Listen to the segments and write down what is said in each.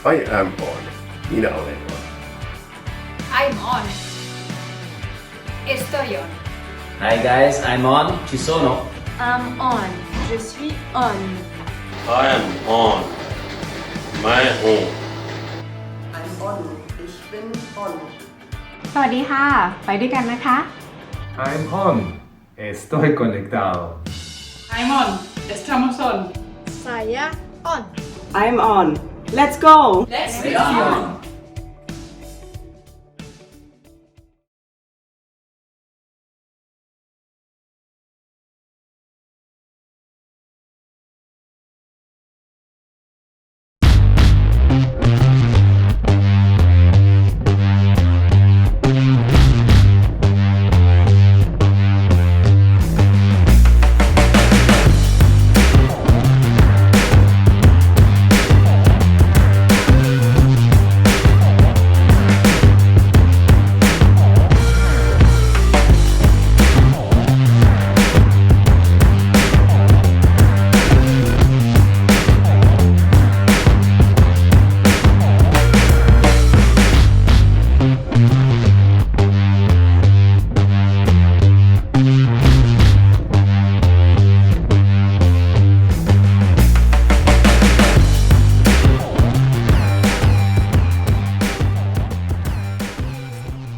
I am on. You know it. I'm on. Estoy on. Hi guys, I'm on. Ci sono. I'm on. Je suis on. I am on. My home. I'm on. Ich bin on. สวัสดีค่ะ ไปด้วยกันนะคะ I'm on. Estoy conectado. I'm on. Estamos on. Saya on. I'm on. Let's go. Let's be Let's be on. on.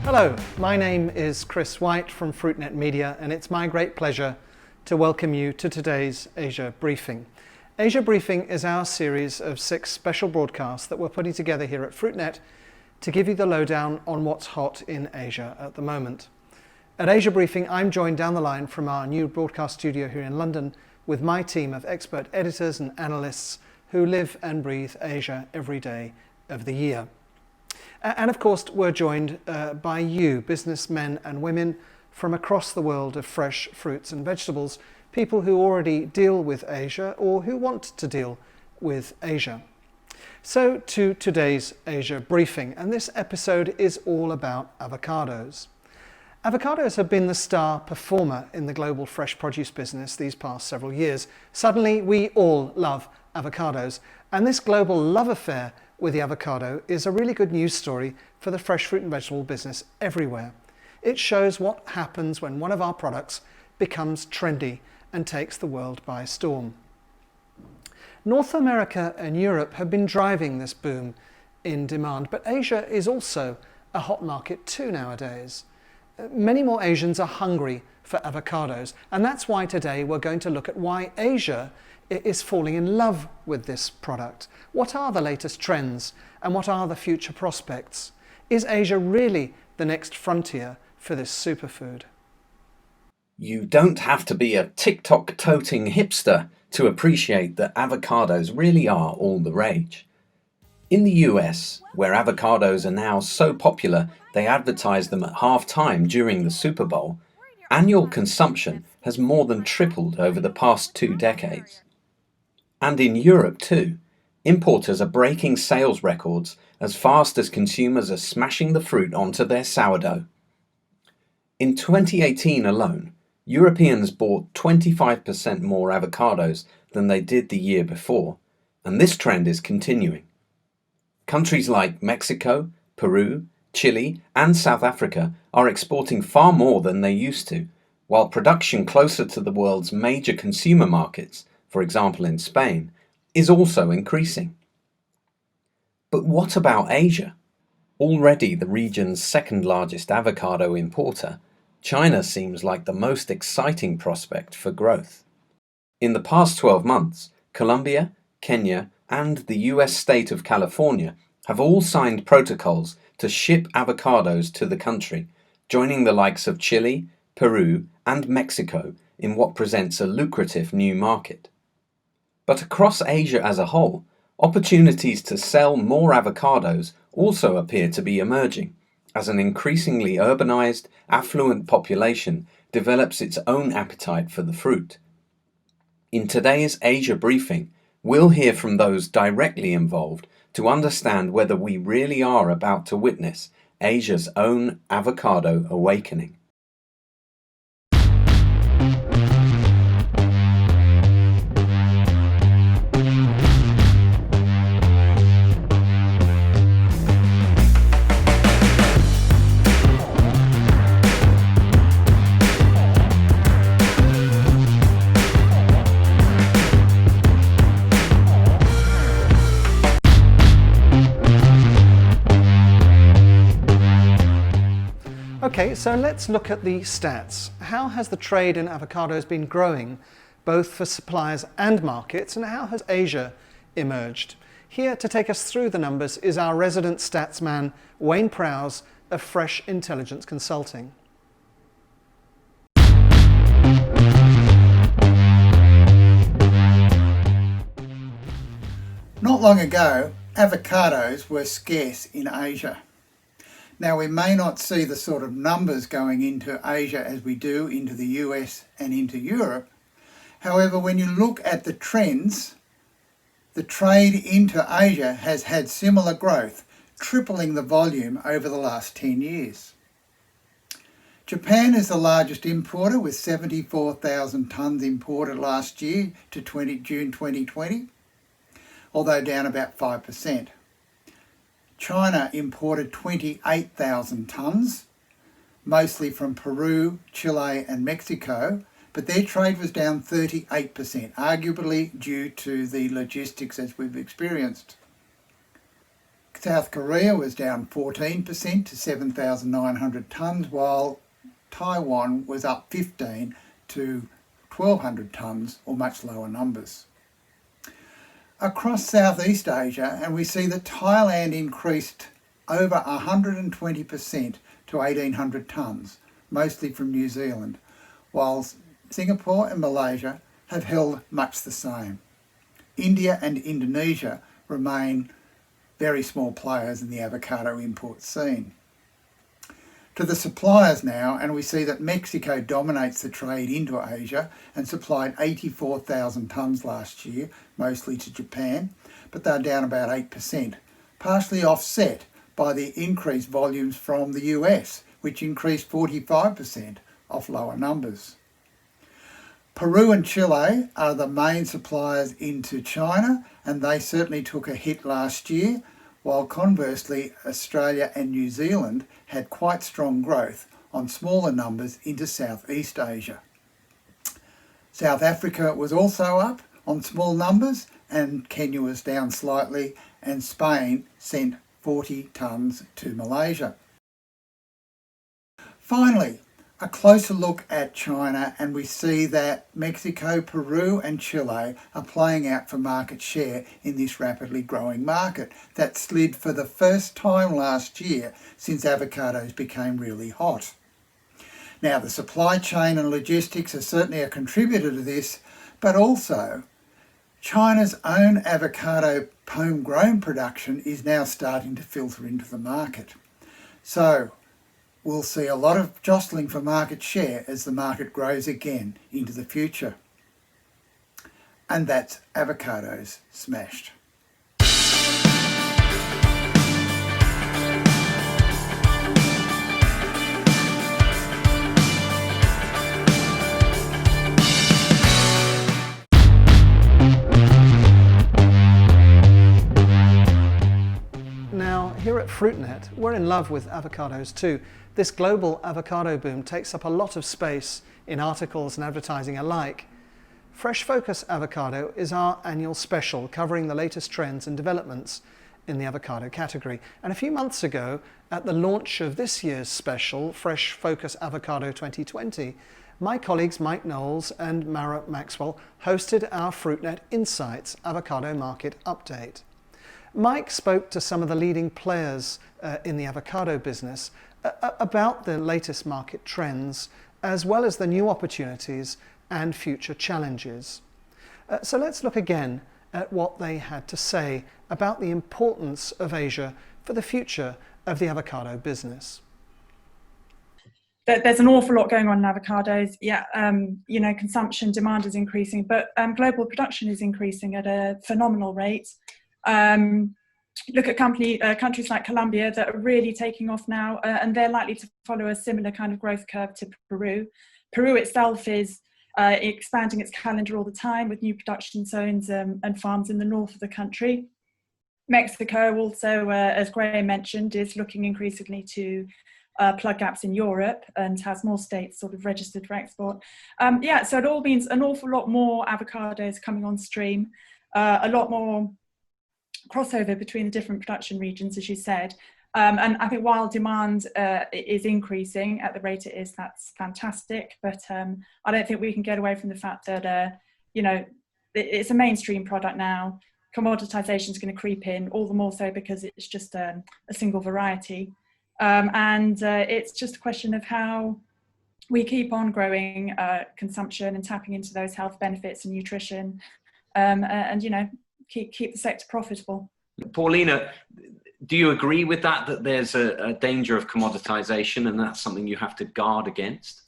Hello, my name is Chris White from FruitNet Media, and it's my great pleasure to welcome you to today's Asia Briefing. Asia Briefing is our series of 6 special broadcasts that we're putting together here at FruitNet to give you the lowdown on what's hot in Asia at the moment. At Asia Briefing, I'm joined down the line from our new broadcast studio here in London with my team of expert editors and analysts who live and breathe Asia every day of the year. And of course, we're joined by you, businessmen and women from across the world of fresh fruits and vegetables, people who already deal with Asia or who want to deal with Asia. So to today's Asia Briefing, and this episode is all about avocados. Avocados have been the star performer in the global fresh produce business these past several years. Suddenly, we all love avocados, and this global love affair with the avocado is a really good news story for the fresh fruit and vegetable business everywhere. It shows what happens when one of our products becomes trendy and takes the world by storm. North America and Europe have been driving this boom in demand, but Asia is also a hot market too nowadays. Many more Asians are hungry for avocados, and that's why today we're going to look at why Asia is falling in love with this product. What are the latest trends and what are the future prospects? Is Asia really the next frontier for this superfood? You don't have to be a TikTok-toting hipster to appreciate that avocados really are all the rage. In the US, where avocados are now so popular they advertise them at half-time during the Super Bowl, annual consumption has more than tripled over the past 2 decades. And in Europe too, importers are breaking sales records as fast as consumers are smashing the fruit onto their sourdough. In 2018 alone, Europeans bought 25% more avocados than they did the year before, and this trend is continuing. Countries like Mexico, Peru, Chile, and South Africa are exporting far more than they used to, while production closer to the world's major consumer markets, for example in Spain, is also increasing. But what about Asia? Already the region's second largest avocado importer, China seems like the most exciting prospect for growth. In the past 12 months, Colombia, Kenya, and the US state of California have all signed protocols to ship avocados to the country, joining the likes of Chile, Peru, and Mexico in what presents a lucrative new market. But across Asia as a whole, opportunities to sell more avocados also appear to be emerging, as an increasingly urbanized, affluent population develops its own appetite for the fruit. In today's Asia Briefing, we'll hear from those directly involved to understand whether we really are about to witness Asia's own avocado awakening. Okay, so let's look at the stats. How has the trade in avocados been growing, both for suppliers and markets, and how has Asia emerged? Here to take us through the numbers is our resident statsman, Wayne Prowse of Fresh Intelligence Consulting. Not long ago, avocados were scarce in Asia. Now, we may not see the sort of numbers going into Asia as we do into the US and into Europe. However, when you look at the trends, the trade into Asia has had similar growth, tripling the volume over the last 10 years. Japan is the largest importer with 74,000 tonnes imported last year to June 2020, although down about 5%. China imported 28,000 tonnes, mostly from Peru, Chile and Mexico, but their trade was down 38%, arguably due to the logistics as we've experienced. South Korea was down 14% to 7,900 tonnes, while Taiwan was up 15 to 1,200 tonnes, or much lower numbers. Across Southeast Asia, and we see that Thailand increased over 120% to 1,800 tonnes, mostly from New Zealand, whilst Singapore and Malaysia have held much the same. India and Indonesia remain very small players in the avocado import scene. To the suppliers now, and we see that Mexico dominates the trade into Asia and supplied 84,000 tonnes last year, mostly to Japan, but they're down about 8%, partially offset by the increased volumes from the US, which increased 45% off lower numbers. Peru and Chile are the main suppliers into China, and they certainly took a hit last year, while conversely Australia and New Zealand had quite strong growth on smaller numbers into Southeast Asia. South Africa was also up on small numbers, and Kenya was down slightly, and Spain sent 40 tonnes to Malaysia. Finally, a closer look at China, and we see that Mexico, Peru and Chile are playing out for market share in this rapidly growing market that slid for the first time last year since avocados became really hot. Now, the supply chain and logistics are certainly a contributor to this, but also China's own avocado homegrown production is now starting to filter into the market. So we'll see a lot of jostling for market share as the market grows again into the future. And that's avocados smashed. Now, here at FruitNet, we're in love with avocados too. This global avocado boom takes up a lot of space in articles and advertising alike. Fresh Focus Avocado is our annual special covering the latest trends and developments in the avocado category. And a few months ago, at the launch of this year's special, Fresh Focus Avocado 2020, my colleagues Mike Knowles and Mara Maxwell hosted our FruitNet Insights Avocado Market Update. Mike spoke to some of the leading players in the avocado business about the latest market trends, as well as the new opportunities and future challenges. So let's look again at what they had to say about the importance of Asia for the future of the avocado business. There's an awful lot going on in avocados. Consumption demand is increasing, but global production is increasing at a phenomenal rate. Look at countries like Colombia that are really taking off now, and they're likely to follow a similar kind of growth curve to Peru. Peru itself is expanding its calendar all the time with new production zones and farms in the north of the country. Mexico also, as Graham mentioned, is looking increasingly to plug gaps in Europe and has more states sort of registered for export. So it all means an awful lot more avocados coming on stream, a lot more crossover between the different production regions, as you said, And I think while demand is increasing at the rate it is, that's fantastic. But I don't think we can get away from the fact that, you know, it's a mainstream product now. Commoditization is going to creep in, all the more so because it's just a single variety. And it's just a question of how we keep on growing consumption and tapping into those health benefits and nutrition, and, you know, keep the sector profitable. Paulina, do you agree with that there's a danger of commoditization and that's something you have to guard against?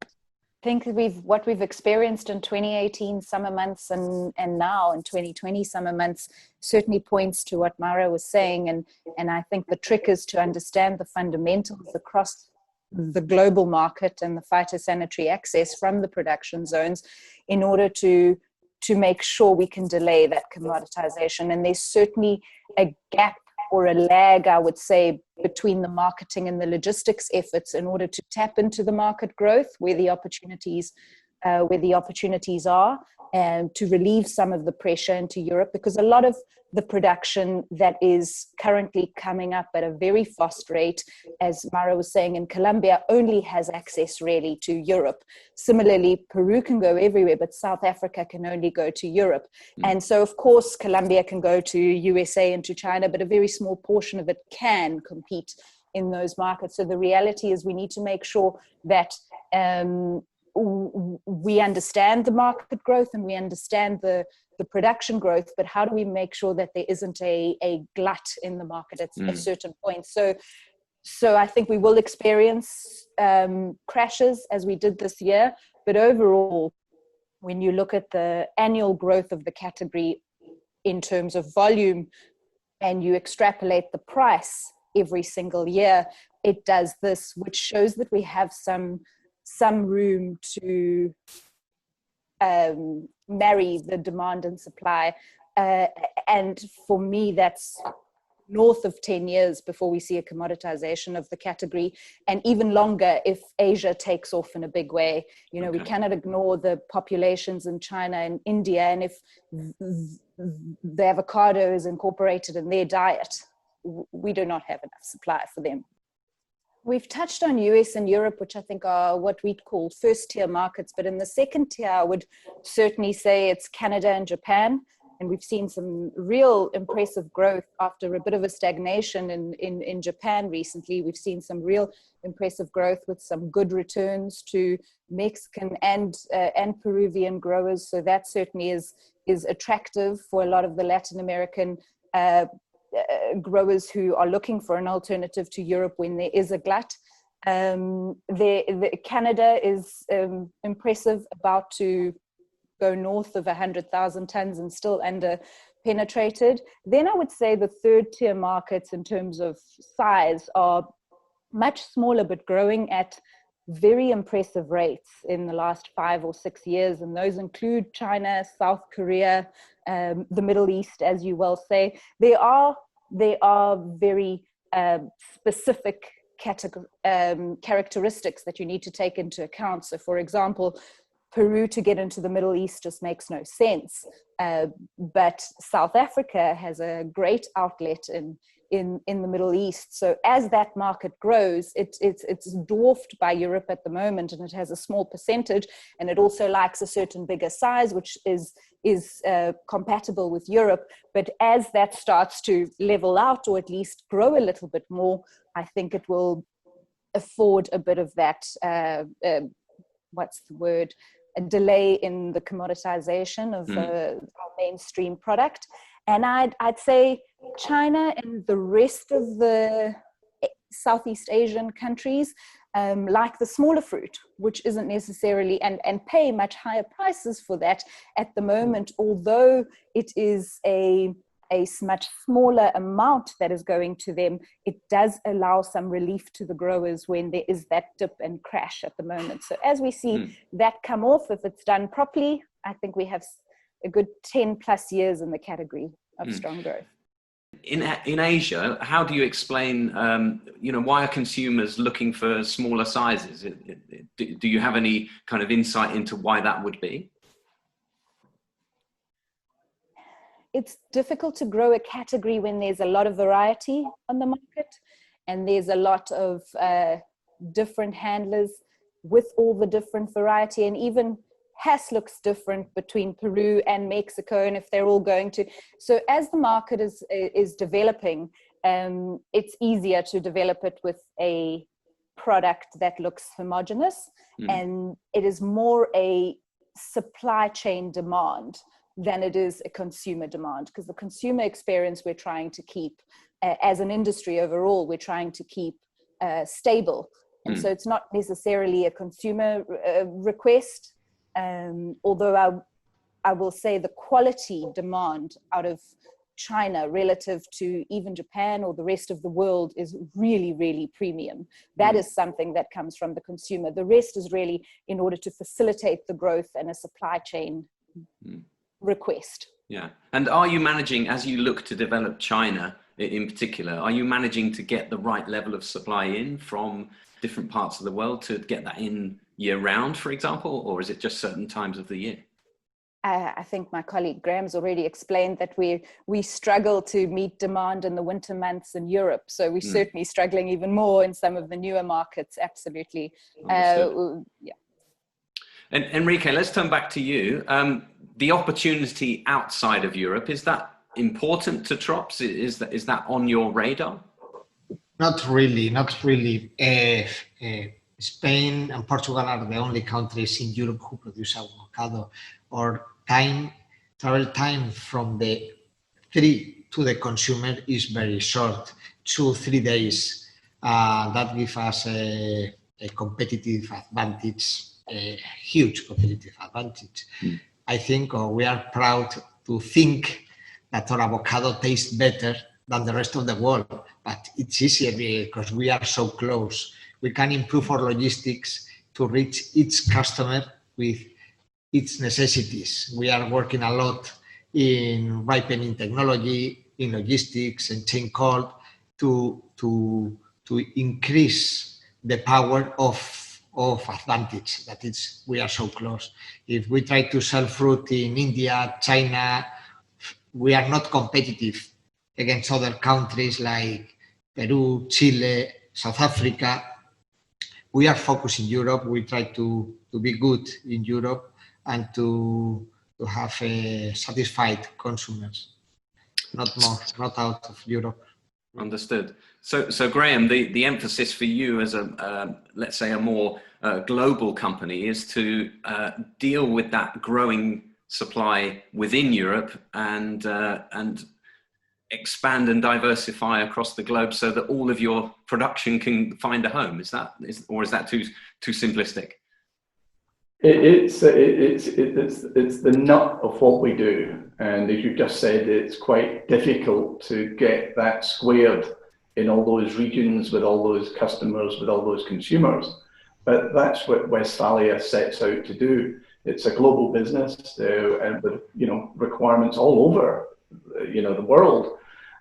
I think what we've experienced in 2018 summer months and now in 2020 summer months certainly points to what Mara was saying, and I think the trick is to understand the fundamentals across the global market and the phytosanitary access from the production zones in order to make sure we can delay that commoditization. And there's certainly a gap or a lag, I would say, between the marketing and the logistics efforts in order to tap into the market growth where the opportunities are, and to relieve some of the pressure into Europe, because a lot of the production that is currently coming up at a very fast rate, as Mara was saying, in Colombia only has access really to Europe. Similarly, Peru can go everywhere, but South Africa can only go to Europe. And so, of course, Colombia can go to USA and to China, but a very small portion of it can compete in those markets. So the reality is we need to make sure that we understand the market growth and we understand the production growth, but how do we make sure that there isn't a glut in the market at a certain point? So I think we will experience crashes as we did this year, but overall, when you look at the annual growth of the category in terms of volume and you extrapolate the price every single year, it does this, which shows that we have some room to marry the demand and supply. And for me, that's north of 10 years before we see a commoditization of the category, and even longer if Asia takes off in a big way. You know, we cannot ignore the populations in China and India, and if the avocado is incorporated in their diet, we do not have enough supply for them. We've touched on US and Europe, which I think are what we'd call first tier markets, but in the second tier, I would certainly say it's Canada and Japan. And we've seen some real impressive growth after a bit of a stagnation in Japan recently. We've seen some real impressive growth with some good returns to Mexican and Peruvian growers. So that certainly is attractive for a lot of the Latin American growers who are looking for an alternative to Europe when there is a glut. Canada is impressive, about to go north of 100,000 tons and still under penetrated. Then I would say the third tier markets in terms of size are much smaller but growing at very impressive rates in the last 5 or 6 years, and those include China, South Korea, the Middle East, as you well say. They are very specific characteristics that you need to take into account. So, for example, Peru to get into the Middle East just makes no sense. But South Africa has a great outlet in the Middle East. So as that market grows, it's dwarfed by Europe at the moment, and it has a small percentage, and it also likes a certain bigger size, which is compatible with Europe. But as that starts to level out, or at least grow a little bit more, I think it will afford a bit of that, what's the word? A delay in the commoditization of our mainstream product. And I'd say China and the rest of the Southeast Asian countries like the smaller fruit, which isn't necessarily, and pay much higher prices for that at the moment, although it is a much smaller amount that is going to them. It does allow some relief to the growers when there is that dip and crash at the moment. So as we see that come off, if it's done properly, I think we have a good 10 plus years in the category of strong growth. In Asia, how do you explain, why are consumers looking for smaller sizes? Do you have any kind of insight into why that would be? it's difficult to grow a category when there's a lot of variety on the market, and there's a lot of different handlers with all the different variety, and even Hess looks different between Peru and Mexico, and if they're all going to. So as the market is developing, it's easier to develop it with a product that looks homogeneous, and it is more a supply chain demand than it is a consumer demand, because the consumer experience we're trying to keep, as an industry overall, we're trying to keep stable. And so it's not necessarily a consumer request, although I will say the quality demand out of China relative to even Japan or the rest of the world is really, really premium. That is something that comes from the consumer. The rest is really in order to facilitate the growth and a supply chain request. Yeah. And are you managing, as you look to develop China in particular, are you managing to get the right level of supply in from different parts of the world to get that in year round, for example, or is it just certain times of the year? I think my colleague Graham's already explained that we struggle to meet demand in the winter months in Europe. So we're certainly struggling even more in some of the newer markets. Absolutely. Yeah. And Enrique, let's turn back to you. The opportunity outside of Europe, is that important to Trops? Is that on your radar? Not really. Spain and Portugal are the only countries in Europe who produce avocado. Or travel time from the tree to the consumer is very short, 2-3 days. That gives us a competitive advantage, a huge competitive advantage. I think we are proud to think that our avocado tastes better than the rest of the world, but it's easier because we are so close. We can improve our logistics to reach each customer with its necessities. We are working a lot in ripening technology, in logistics and chain code to increase the power of advantage. That is, we are so close. If we try to sell fruit in India, China, we are not competitive against other countries like Peru, Chile, South Africa. We are focused in Europe. We try to be good in Europe and to have satisfied consumers, not out of Europe. Understood. So Graham, the emphasis for you as let's say a more global company is to deal with that growing supply within Europe and expand and diversify across the globe so that all of your production can find a home. Is that too simplistic? It's the nut of what we do, and as you just said, it's quite difficult to get that squared in all those regions with all those customers, with all those consumers. But that's what Westphalia sets out to do. It's a global business, and with requirements all over the world,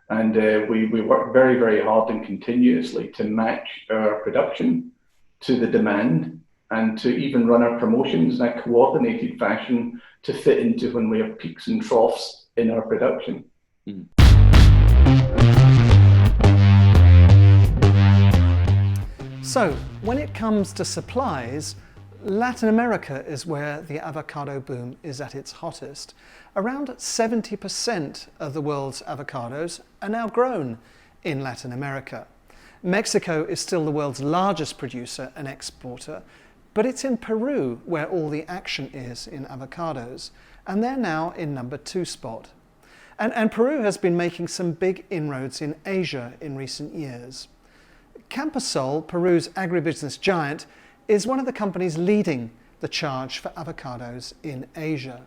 and we work very, very hard and continuously to match our production to the demand, and to even run our promotions in a coordinated fashion to fit into when we have peaks and troughs in our production. So, when it comes to supplies, Latin America is where the avocado boom is at its hottest. Around 70% of the world's avocados are now grown in Latin America. Mexico is still the world's largest producer and exporter, but it's in Peru where all the action is in avocados, and they're now in number 2 spot. And Peru has been making some big inroads in Asia in recent years. Camposol, Peru's agribusiness giant, is one of the companies leading the charge for avocados in Asia.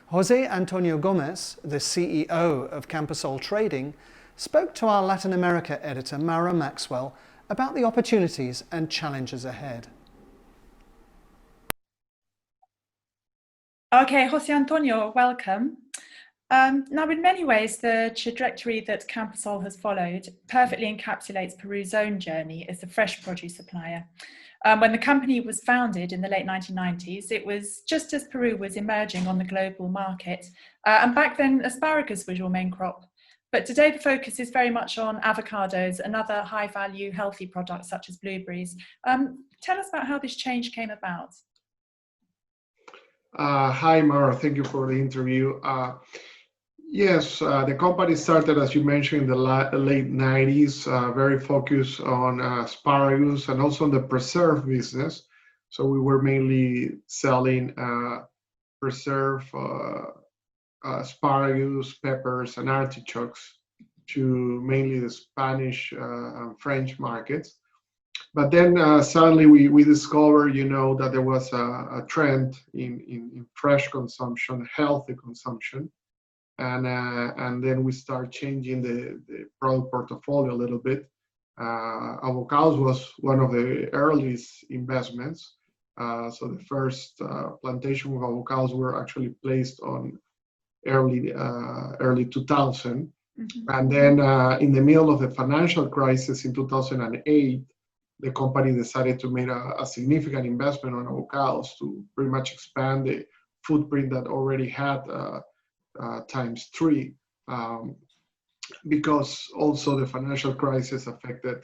Jose Antonio Gomez, the CEO of Camposol Trading, spoke to our Latin America editor, Maura Maxwell, about the opportunities and challenges ahead. Okay, Jose Antonio, welcome. Now, in many ways, the trajectory that Camposol has followed perfectly encapsulates Peru's own journey as a fresh produce supplier. When the company was founded in the late 1990s, it was just as Peru was emerging on the global market. And back then, asparagus was your main crop. But today the focus is very much on avocados and other high-value, healthy products such as blueberries. Tell us about how this change came about. Hi, Mara. Thank you for the interview. Yes, the company started, as you mentioned, in the late 90s, very focused on asparagus and also on the preserve business. So we were mainly selling preserved asparagus, peppers, and artichokes to mainly the Spanish and French markets. But then suddenly we discovered, that there was a trend in fresh consumption, healthy consumption. And then we start changing the product portfolio a little bit. Avocados was one of the earliest investments. So the first plantation of avocados were actually placed on early 2000. Mm-hmm. And then in the middle of the financial crisis in 2008, the company decided to make a significant investment on avocados to pretty much expand the footprint that already had ×3, because also the financial crisis affected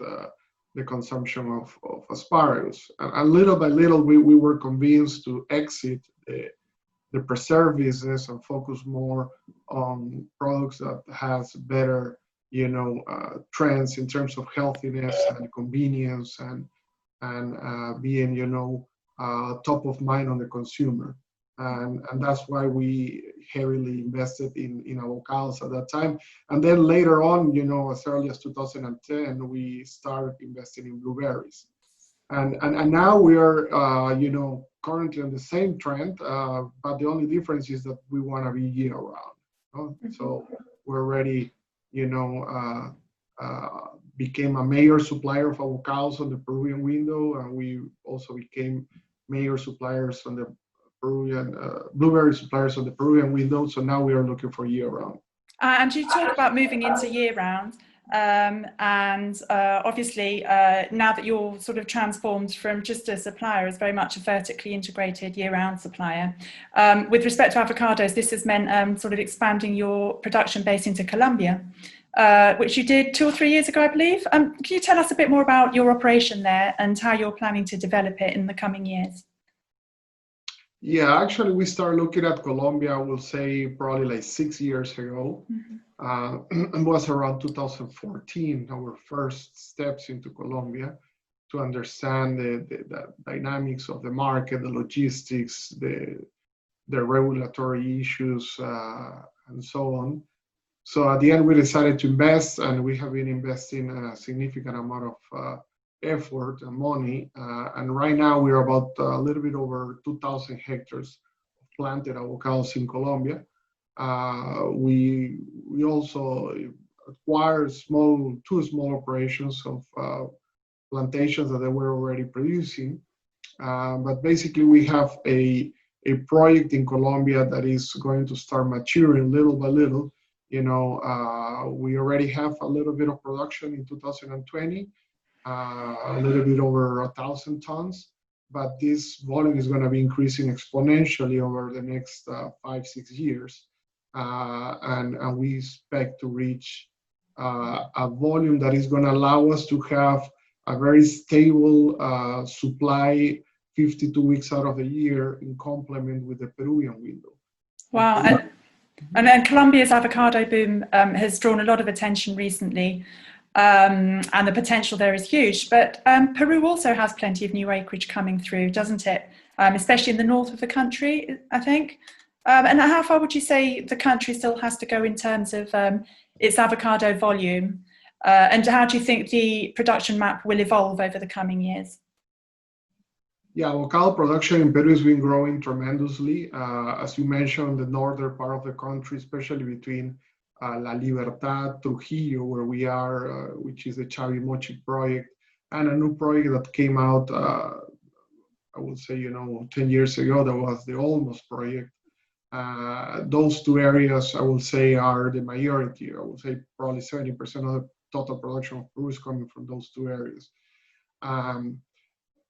the consumption of asparagus. And little by little, we were convinced to exit the preserve business and focus more on products that has better, trends in terms of healthiness and convenience and being, top of mind on the consumer. And that's why we heavily invested in avocados at that time. And then later on, as early as 2010, we started investing in blueberries. And now we are, currently on the same trend, but the only difference is that we want to be year round. Mm-hmm. So we're already, became a major supplier of avocados on the Peruvian window, and we also became major suppliers on the Peruvian blueberry suppliers on the Peruvian window. So now we are looking for year round. And you talk about moving into year round. Obviously, now that you're sort of transformed from just a supplier as very much a vertically integrated year-round supplier, with respect to avocados, this has meant sort of expanding your production base into Colombia, which you did 2 or 3 years ago, I believe. Can you tell us a bit more about your operation there and how you're planning to develop it in the coming years? Yeah, actually, we started looking at Colombia, I will say probably like 6 years ago. Mm-hmm. It was around 2014, our first steps into Colombia to understand the dynamics of the market, the logistics, the regulatory issues, and so on. So at the end, we decided to invest, and we have been investing a significant amount of effort and money. And right now, we're about a little bit over 2,000 hectares of planted avocados in Colombia. We also acquired two small operations of plantations that they were already producing. But basically, we have a project in Colombia that is going to start maturing little by little. We already have a little bit of production in 2020, a little bit over 1,000 tons. But this volume is going to be increasing exponentially over the next 5-6 years. And we expect to reach a volume that is going to allow us to have a very stable supply 52 weeks out of the year in complement with the Peruvian window. Wow. And then Colombia's avocado boom has drawn a lot of attention recently, and the potential there is huge. But Peru also has plenty of new acreage coming through, doesn't it? Especially in the north of the country, I think. And how far would you say the country still has to go in terms of its avocado volume? And how do you think the production map will evolve over the coming years? Yeah, avocado production in Peru has been growing tremendously. As you mentioned, the northern part of the country, especially between La Libertad, Trujillo, where we are, which is the Chavimochic project, and a new project that came out, I would say, 10 years ago, that was the Olmos project. Those two areas, I would say, are the majority. I would say probably 70% of the total production of Peru is coming from those two areas.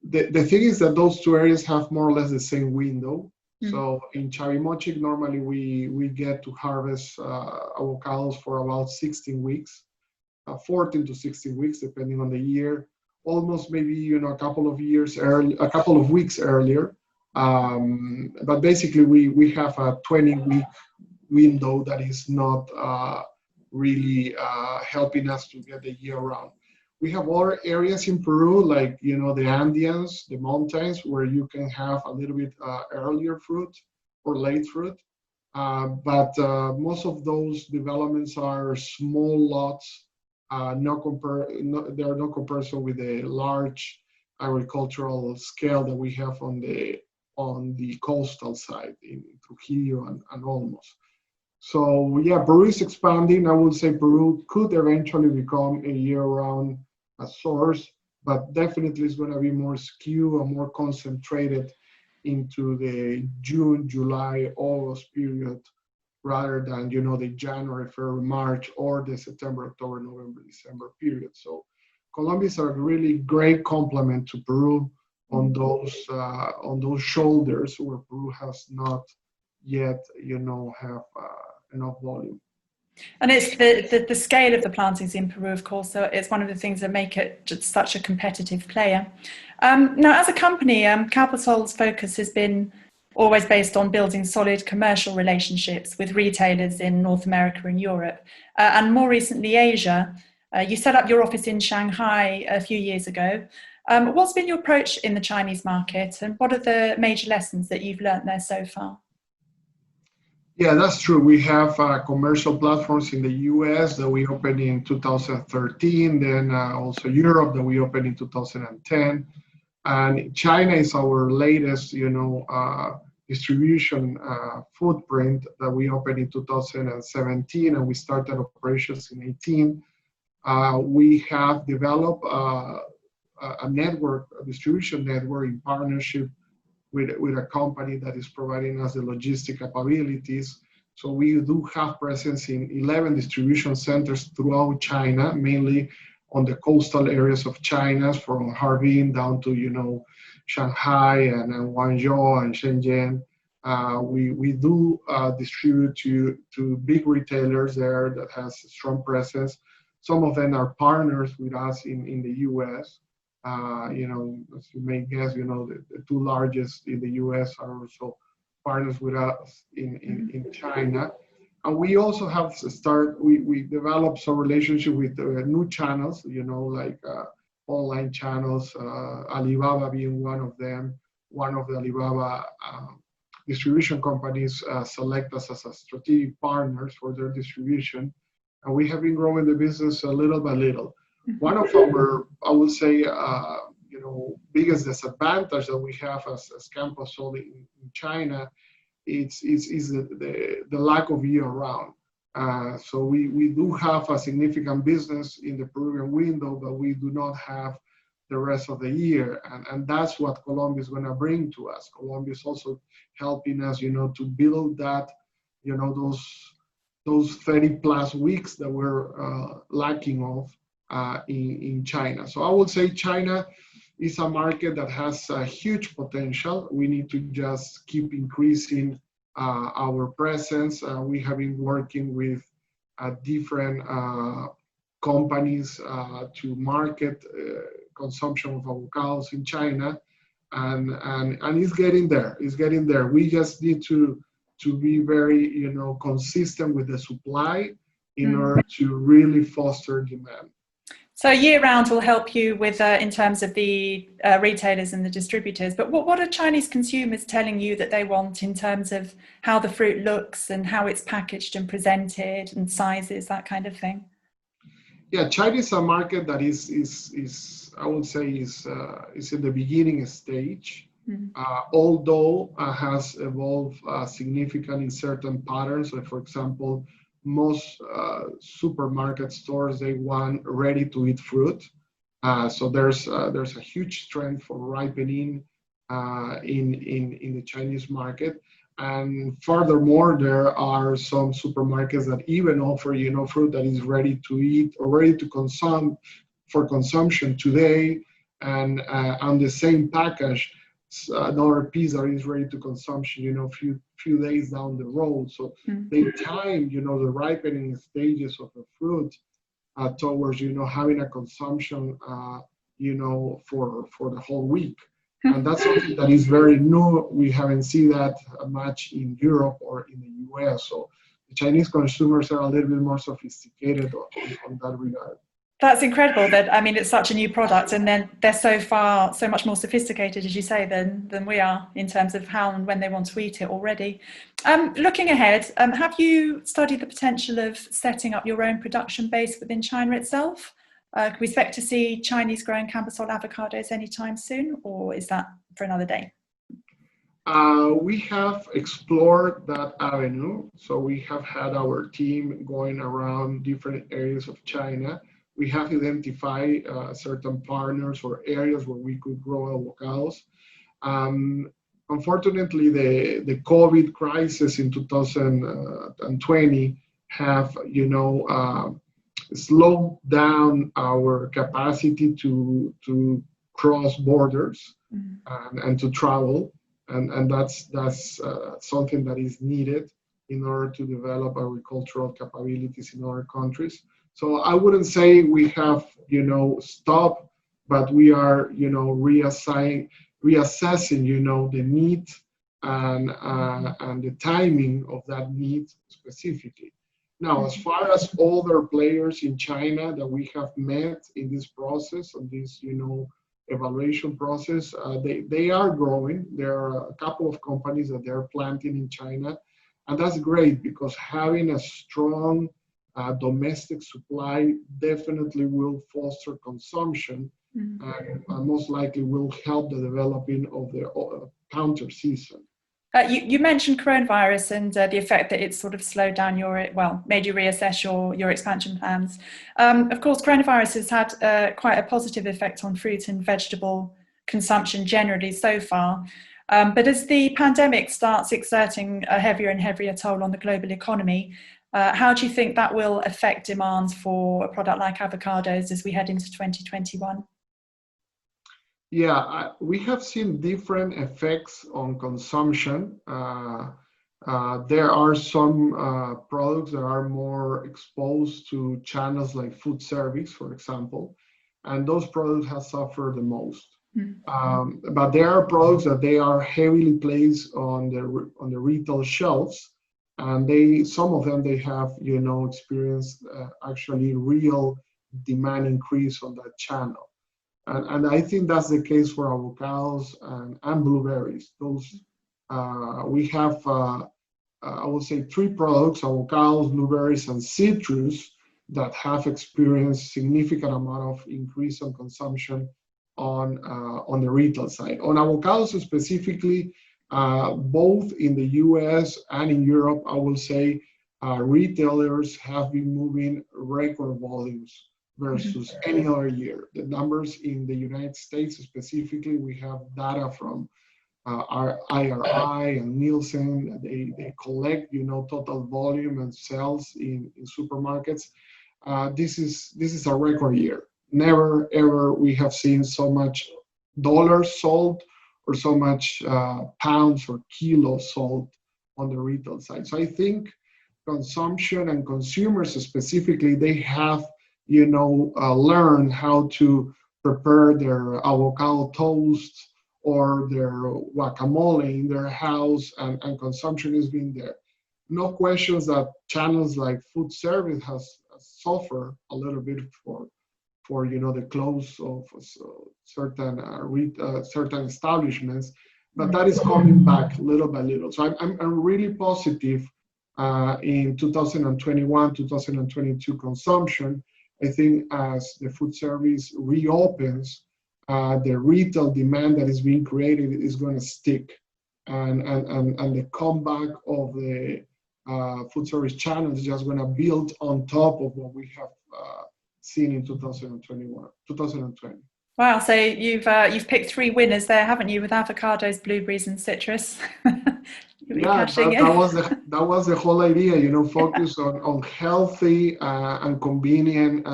the thing is that those two areas have more or less the same window. So in Chavimochic, normally we get to harvest avocados for about 16 weeks, 14 to 16 weeks, depending on the year. Almost maybe a couple of weeks earlier. But basically, we have a 20-week window that is not really helping us to get the year round. We have other areas in Peru, like the Andes, the mountains, where you can have a little bit earlier fruit or late fruit. But most of those developments are small lots. There are no comparison with the large agricultural scale that we have on the coastal side in Trujillo and Olmos. So yeah, Peru is expanding. I would say Peru could eventually become a year-round source, but definitely it's going to be more skewed and more concentrated into the June, July, August period, rather than the January, February, March, or the September, October, November, December period. So Colombia is a really great complement to Peru on those shoulders where Peru has not yet have enough volume. And it's the scale of the plantings in Peru, of course, so it's one of the things that make it just such a competitive player. Now, as a company, Capital's focus has been always based on building solid commercial relationships with retailers in North America and Europe, and more recently Asia. You set up your office in Shanghai a few years ago. What's been your approach in the Chinese market, and what are the major lessons that you've learned there so far? Yeah, that's true. We have commercial platforms in the US that we opened in 2013, then also Europe that we opened in 2010. And China is our latest, distribution footprint that we opened in 2017, and we started operations in 18. We have developed a distribution network in partnership with a company that is providing us the logistic capabilities. So we do have presence in 11 distribution centers throughout China, mainly on the coastal areas of China, from Harbin down to Shanghai and Guangzhou and Shenzhen. We do distribute to big retailers there that has a strong presence. Some of them are partners with us in the US. As you may guess, the two largest in the US are also partners with us in China. And we also have we developed some relationship with new channels, like online channels, Alibaba being one of them. One of the Alibaba distribution companies select us as a strategic partners for their distribution. And we have been growing the business little by little. One of our, I would say, biggest disadvantage that we have as Campos Sol in China is the lack of year-round. So we do have a significant business in the Peruvian window, but we do not have the rest of the year, and that's what Colombia is going to bring to us. Colombia is also helping us, to build that, those 30+ weeks that we're lacking of. In China. So I would say China is a market that has a huge potential. We need to just keep increasing our presence. We have been working with different companies to market consumption of avocados in China, and it's getting there. It's getting there. We just need to be very consistent with the supply in order to really foster demand. So year-round will help you with in terms of the retailers and the distributors. But what are Chinese consumers telling you that they want in terms of how the fruit looks and how it's packaged and presented and sizes, that kind of thing? Yeah, China is a market that is I would say is in the beginning stage. Although has evolved significantly in certain patterns. Like for example, most supermarket stores, they want ready-to-eat fruit. So there's a huge trend for ripening in the Chinese market. And furthermore, there are some supermarkets that even offer, fruit that is ready to eat or ready to consume for consumption today, and on the same package, another piece that is ready to consumption, few days down the road. So they time, the ripening stages of the fruit towards, having a consumption, for the whole week. And that's something that is very new. We haven't seen that much in Europe or in the US. So the Chinese consumers are a little bit more sophisticated on that regard. That's incredible. That, I mean, it's such a new product, and then they're so much more sophisticated, as you say, than we are in terms of how and when they want to eat it already. Looking ahead, have you studied the potential of setting up your own production base within China itself? Can we expect to see Chinese grown cambisol avocados anytime soon, or is that for another day? We have explored that avenue. So we have had our team going around different areas of China. We have identified certain partners or areas where we could grow avocados. Unfortunately, the COVID crisis in 2020 have, slowed down our capacity to cross borders and to travel. And that's something that is needed in order to develop agricultural capabilities in other countries. So I wouldn't say we have, stopped, but we are, reassessing, the need and the timing of that need specifically. Now, as far as other players in China that we have met in this process, on this, evaluation process, they are growing. There are a couple of companies that they're planting in China, and that's great because having a strong domestic supply definitely will foster consumption and most likely will help the developing of the counter season. You mentioned coronavirus and the effect that it sort of slowed down made you reassess your expansion plans. Of course, coronavirus has had quite a positive effect on fruit and vegetable consumption generally so far. But as the pandemic starts exerting a heavier and heavier toll on the global economy, how do you think that will affect demand for a product like avocados as we head into 2021? Yeah, we have seen different effects on consumption. There are some products that are more exposed to channels like food service, for example, and those products have suffered the most. But there are products that they are heavily placed on the retail shelves, and some of them they have experienced actually real demand increase on that channel. And I think that's the case for avocados and blueberries. Those we have, I would say, 3 products: avocados, blueberries, and citrus that have experienced significant amount of increase on consumption on the retail side. On avocados specifically, both in the U.S. and in Europe, I will say retailers have been moving record volumes versus any other year. The numbers in the United States specifically, we have data from our IRI and Nielsen. They collect, total volume and sales in supermarkets. This is a record year. Never ever we have seen so much dollars sold or so much pounds or kilos sold on the retail side. So I think consumption and consumers specifically, they have learn how to prepare their avocado toast or their guacamole in their house, and consumption has been there. No questions that channels like food service has suffered a little bit for the close of certain establishments, but that is coming back little by little. So I'm really positive in 2021, 2022 consumption. I think as the food service reopens, the retail demand that is being created is going to stick, and the comeback of the food service channel is just going to build on top of what we have seen in 2020. Wow! So you've picked 3 winners there, haven't you, with avocados, blueberries, and citrus? Yeah, that was the whole idea. Focus on healthy and convenient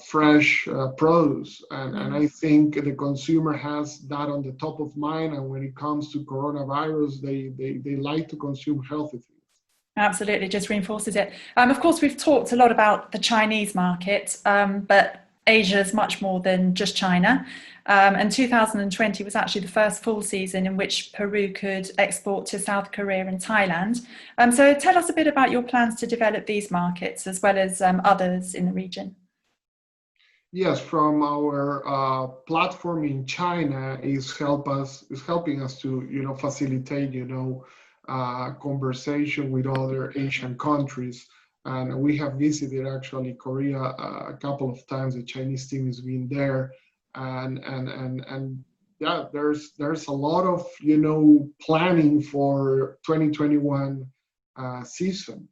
fresh produce. And I think the consumer has that on the top of mind. And when it comes to coronavirus, they like to consume healthy things. Absolutely, just reinforces it. Of course, we've talked a lot about the Chinese market, but Asia is much more than just China. And 2020 was actually the first full season in which Peru could export to South Korea and Thailand. So tell us a bit about your plans to develop these markets as well as others in the region. Yes, from our platform in China is helping us to facilitate conversation with other Asian countries. And we have visited actually Korea a couple of times. The Chinese team has been there, and yeah, there's a lot of planning for 2021 season.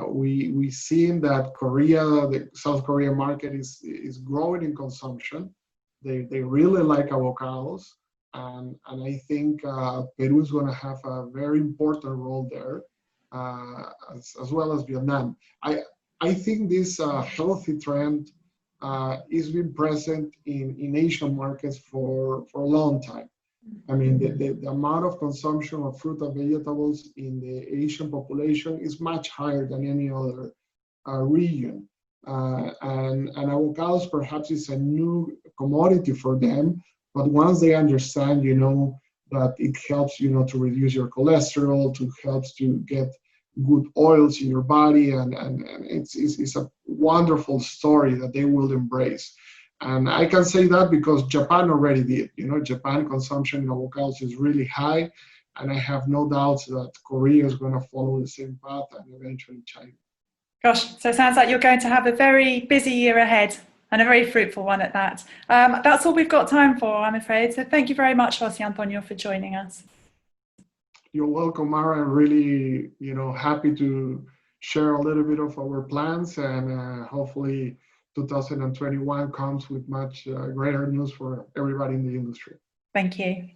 We've seen that the South Korea market is growing in consumption. They really like avocados, and I think Peru is going to have a very important role there, as well as Vietnam. I think this healthy trend is been present in Asian markets for a long time. I mean, the amount of consumption of fruit and vegetables in the Asian population is much higher than any other region. And avocados perhaps is a new commodity for them, but once they understand, that it helps, to reduce your cholesterol, helps to get good oils in your body, and it's a wonderful story that they will embrace. And I can say that because Japan already did. Japan consumption in avocados is really high, and I have no doubts that Korea is going to follow the same path, and eventually China. Gosh, so it sounds like you're going to have a very busy year ahead, and a very fruitful one at that. That's all we've got time for, I'm afraid. So thank you very much, Jose Antonio, for joining us. You're welcome, Mara. I'm really, happy to share a little bit of our plans, and hopefully 2021 comes with much greater news for everybody in the industry. Thank you.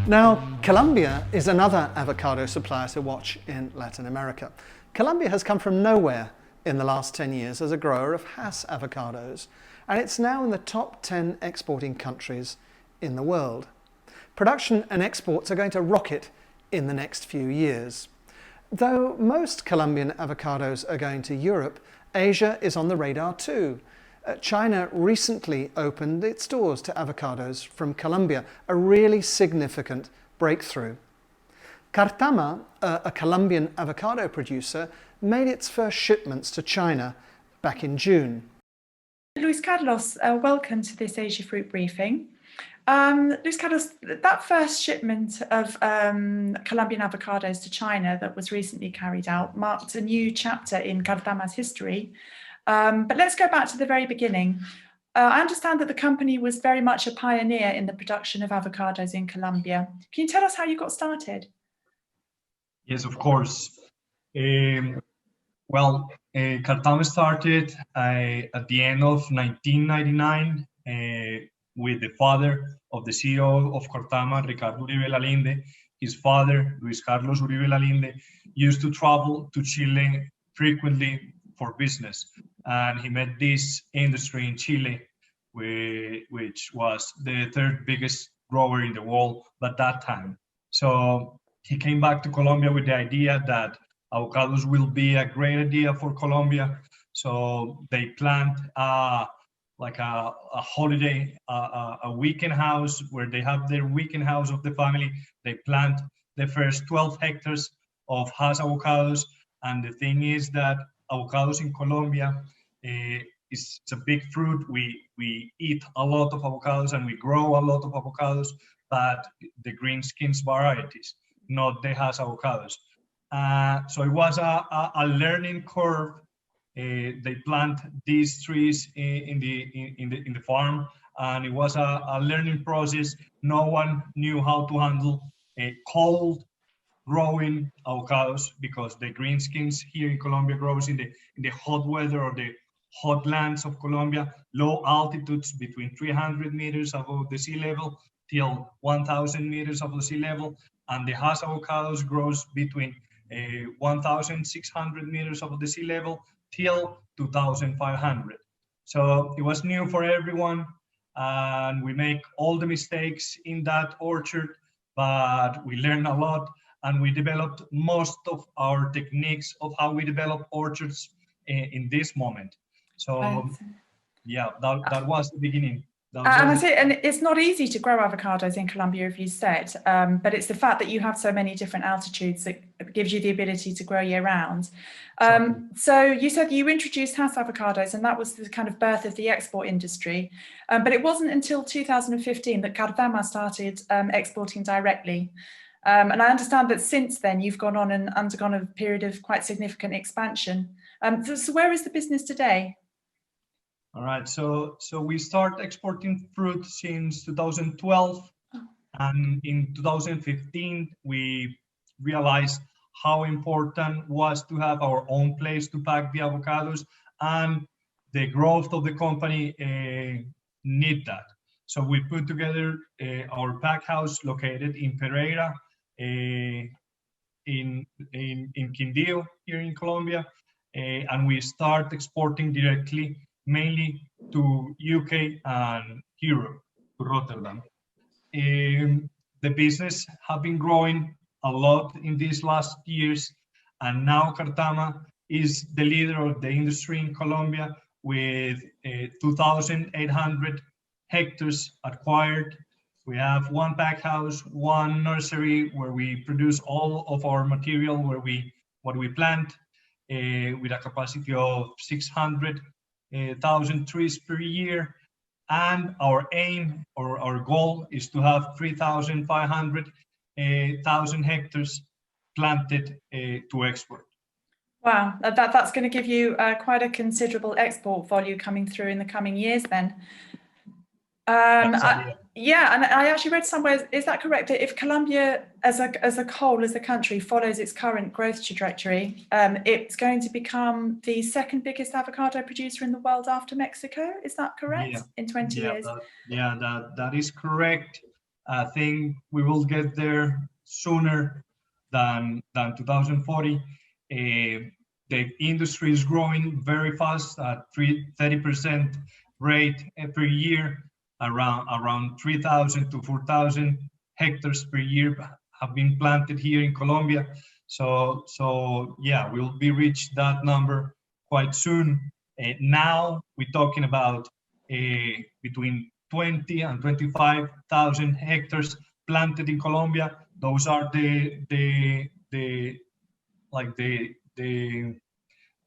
Now, Colombia is another avocado supplier to watch in Latin America. Colombia has come from nowhere in the last 10 years as a grower of Hass avocados, and it's now in the top 10 exporting countries in the world. Production and exports are going to rocket in the next few years. Though most Colombian avocados are going to Europe, Asia is on the radar too. China recently opened its doors to avocados from Colombia, a really significant breakthrough. Cartama, a Colombian avocado producer, made its first shipments to China back in June. Luis Carlos, welcome to this Asia Fruit Briefing. Luis Carlos, that first shipment of Colombian avocados to China that was recently carried out marked a new chapter in Cartama's history. But let's go back to the very beginning. I understand that the company was very much a pioneer in the production of avocados in Colombia. Can you tell us how you got started? Yes, of course. Cartama started at the end of 1999 with the father of the CEO of Cartama, Ricardo Uribe Lalinde. His father, Luis Carlos Uribe Lalinde, used to travel to Chile frequently for business. And he met this industry in Chile, which was the third biggest grower in the world at that time. So he came back to Colombia with the idea that avocados will be a great idea for Colombia. So they planned a holiday, a weekend house where they have their weekend house of the family. They plant the first 12 hectares of Hass avocados. And the thing is that avocados in Colombia is a big fruit. We eat a lot of avocados and we grow a lot of avocados, but the green skins varieties, not the Hass avocados. So it was a learning curve. They plant these trees in the farm, and it was a learning process. No one knew how to handle cold growing avocados because the green skins here in Colombia grows in the hot weather or the hotlands of Colombia, low altitudes between 300 meters above the sea level till 1,000 meters above the sea level, and the Hass avocados grows between 1,600 meters above the sea level till 2,500. So it was new for everyone, and we make all the mistakes in that orchard, but we learned a lot, and we developed most of our techniques of how we develop orchards in this moment. So yeah, that was the beginning. And I say, and it's not easy to grow avocados in Colombia, as you said, but it's the fact that you have so many different altitudes that gives you the ability to grow year round. So you said you introduced Hass avocados, and that was the kind of birth of the export industry. But it wasn't until 2015 that Cardama started exporting directly. And I understand that since then you've gone on and undergone a period of quite significant expansion. So where is the business today? All right, so we start exporting fruit since 2012, and in 2015 we realized how important was to have our own place to pack the avocados, and the growth of the company need that. So we put together our pack house located in Pereira, in Quindío here in Colombia, and we start exporting directly, mainly to UK and Europe, to Rotterdam. The business have been growing a lot in these last years, and now Cardama is the leader of the industry in Colombia with 2,800 hectares acquired. We have one pack house, one nursery where we produce all of our material, what we plant, with a capacity of 600,000 trees per year. And our aim or our goal is to have 3,500 hectares planted to export. Wow, that's going to give you quite a considerable export volume coming through in the coming years then. Yeah, and I actually read somewhere, is that correct, that if Colombia as a whole, as a country, follows its current growth trajectory, it's going to become the second biggest avocado producer in the world after Mexico? Is that correct? In 20 years? That is correct. I think we will get there sooner than 2040. The industry is growing very fast at 30% rate per year. Around 3,000 to 4,000 hectares per year have been planted here in Colombia. So yeah, we'll be reached that number quite soon. Now we're talking about between 20 and 25,000 hectares planted in Colombia. Those are the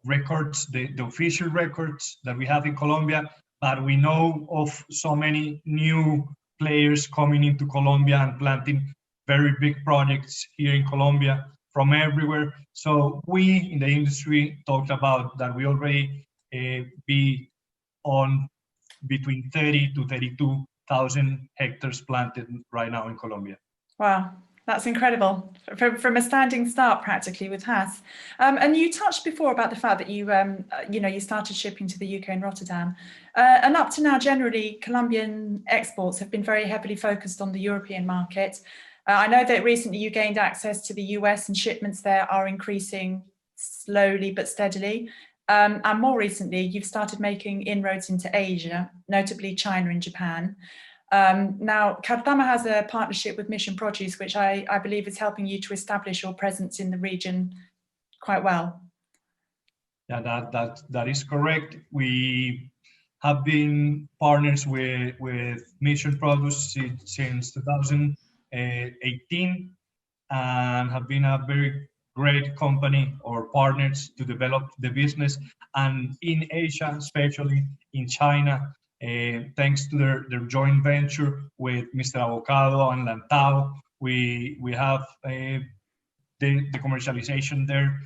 records, the official records that we have in Colombia. But we know of so many new players coming into Colombia and planting very big projects here in Colombia from everywhere. So we in the industry talked about that we already be on between 30 to 32,000 hectares planted right now in Colombia. Wow. That's incredible, from a standing start practically with Hass. And you touched before about the fact that you started shipping to the UK and Rotterdam. And up to now, generally, Colombian exports have been very heavily focused on the European market. I know that recently you gained access to the US and shipments there are increasing slowly but steadily. And more recently, you've started making inroads into Asia, notably China and Japan. Now, Cardama has a partnership with Mission Produce, which I believe is helping you to establish your presence in the region quite well. Yeah, that is correct. We have been partners with Mission Produce since 2018 and have been a very great company or partners to develop the business. And in Asia, especially in China, thanks to their joint venture with Mr. Avocado and Lantao, we have the commercialization there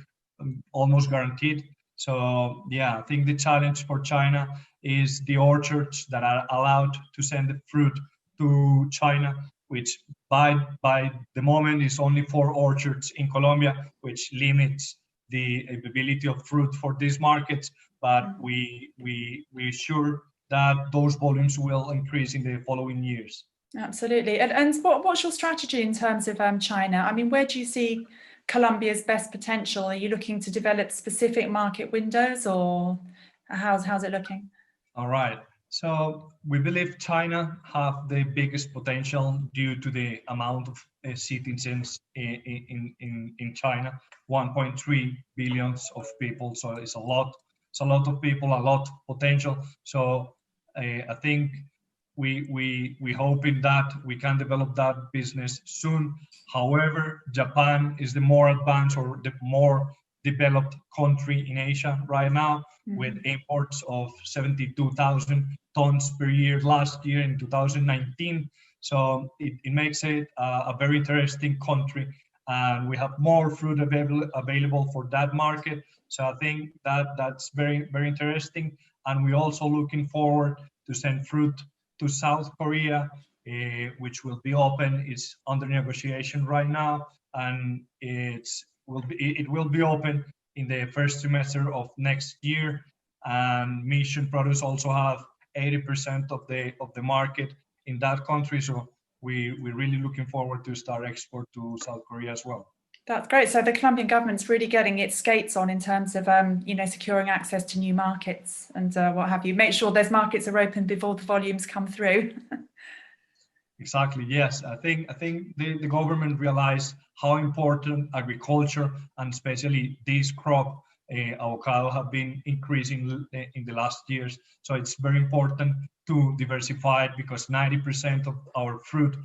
almost guaranteed. So yeah, I think the challenge for China is the orchards that are allowed to send the fruit to China, which by the moment is only 4 orchards in Colombia, which limits the availability of fruit for these markets. but we're sure that those volumes will increase in the following years. Absolutely. And what's your strategy in terms of China? I mean, where do you see Colombia's best potential? Are you looking to develop specific market windows, or how's it looking? All right. So we believe China have the biggest potential due to the amount of citizens in China, 1.3 billion of people. So it's a lot. It's a lot of people, a lot of potential. So I think we hoping that we can develop that business soon. However, Japan is the more advanced or the more developed country in Asia right now, with imports of 72,000 tons per year last year in 2019. So it makes it a very interesting country, and we have more fruit available for that market. So I think that's very, very interesting. And we're also looking forward to send fruit to South Korea, which will be open. It's under negotiation right now, and it will be open in the first semester of next year. And Mission Produce also have 80% of the market in that country. So we're really looking forward to start export to South Korea as well. That's great. So the Colombian government's really getting its skates on in terms of, securing access to new markets and what have you. Make sure those markets are open before the volumes come through. Exactly. Yes, I think the government realized how important agriculture, and especially this crop, avocado, have been increasing in the last years. So it's very important to diversify it, because 90% of our fruit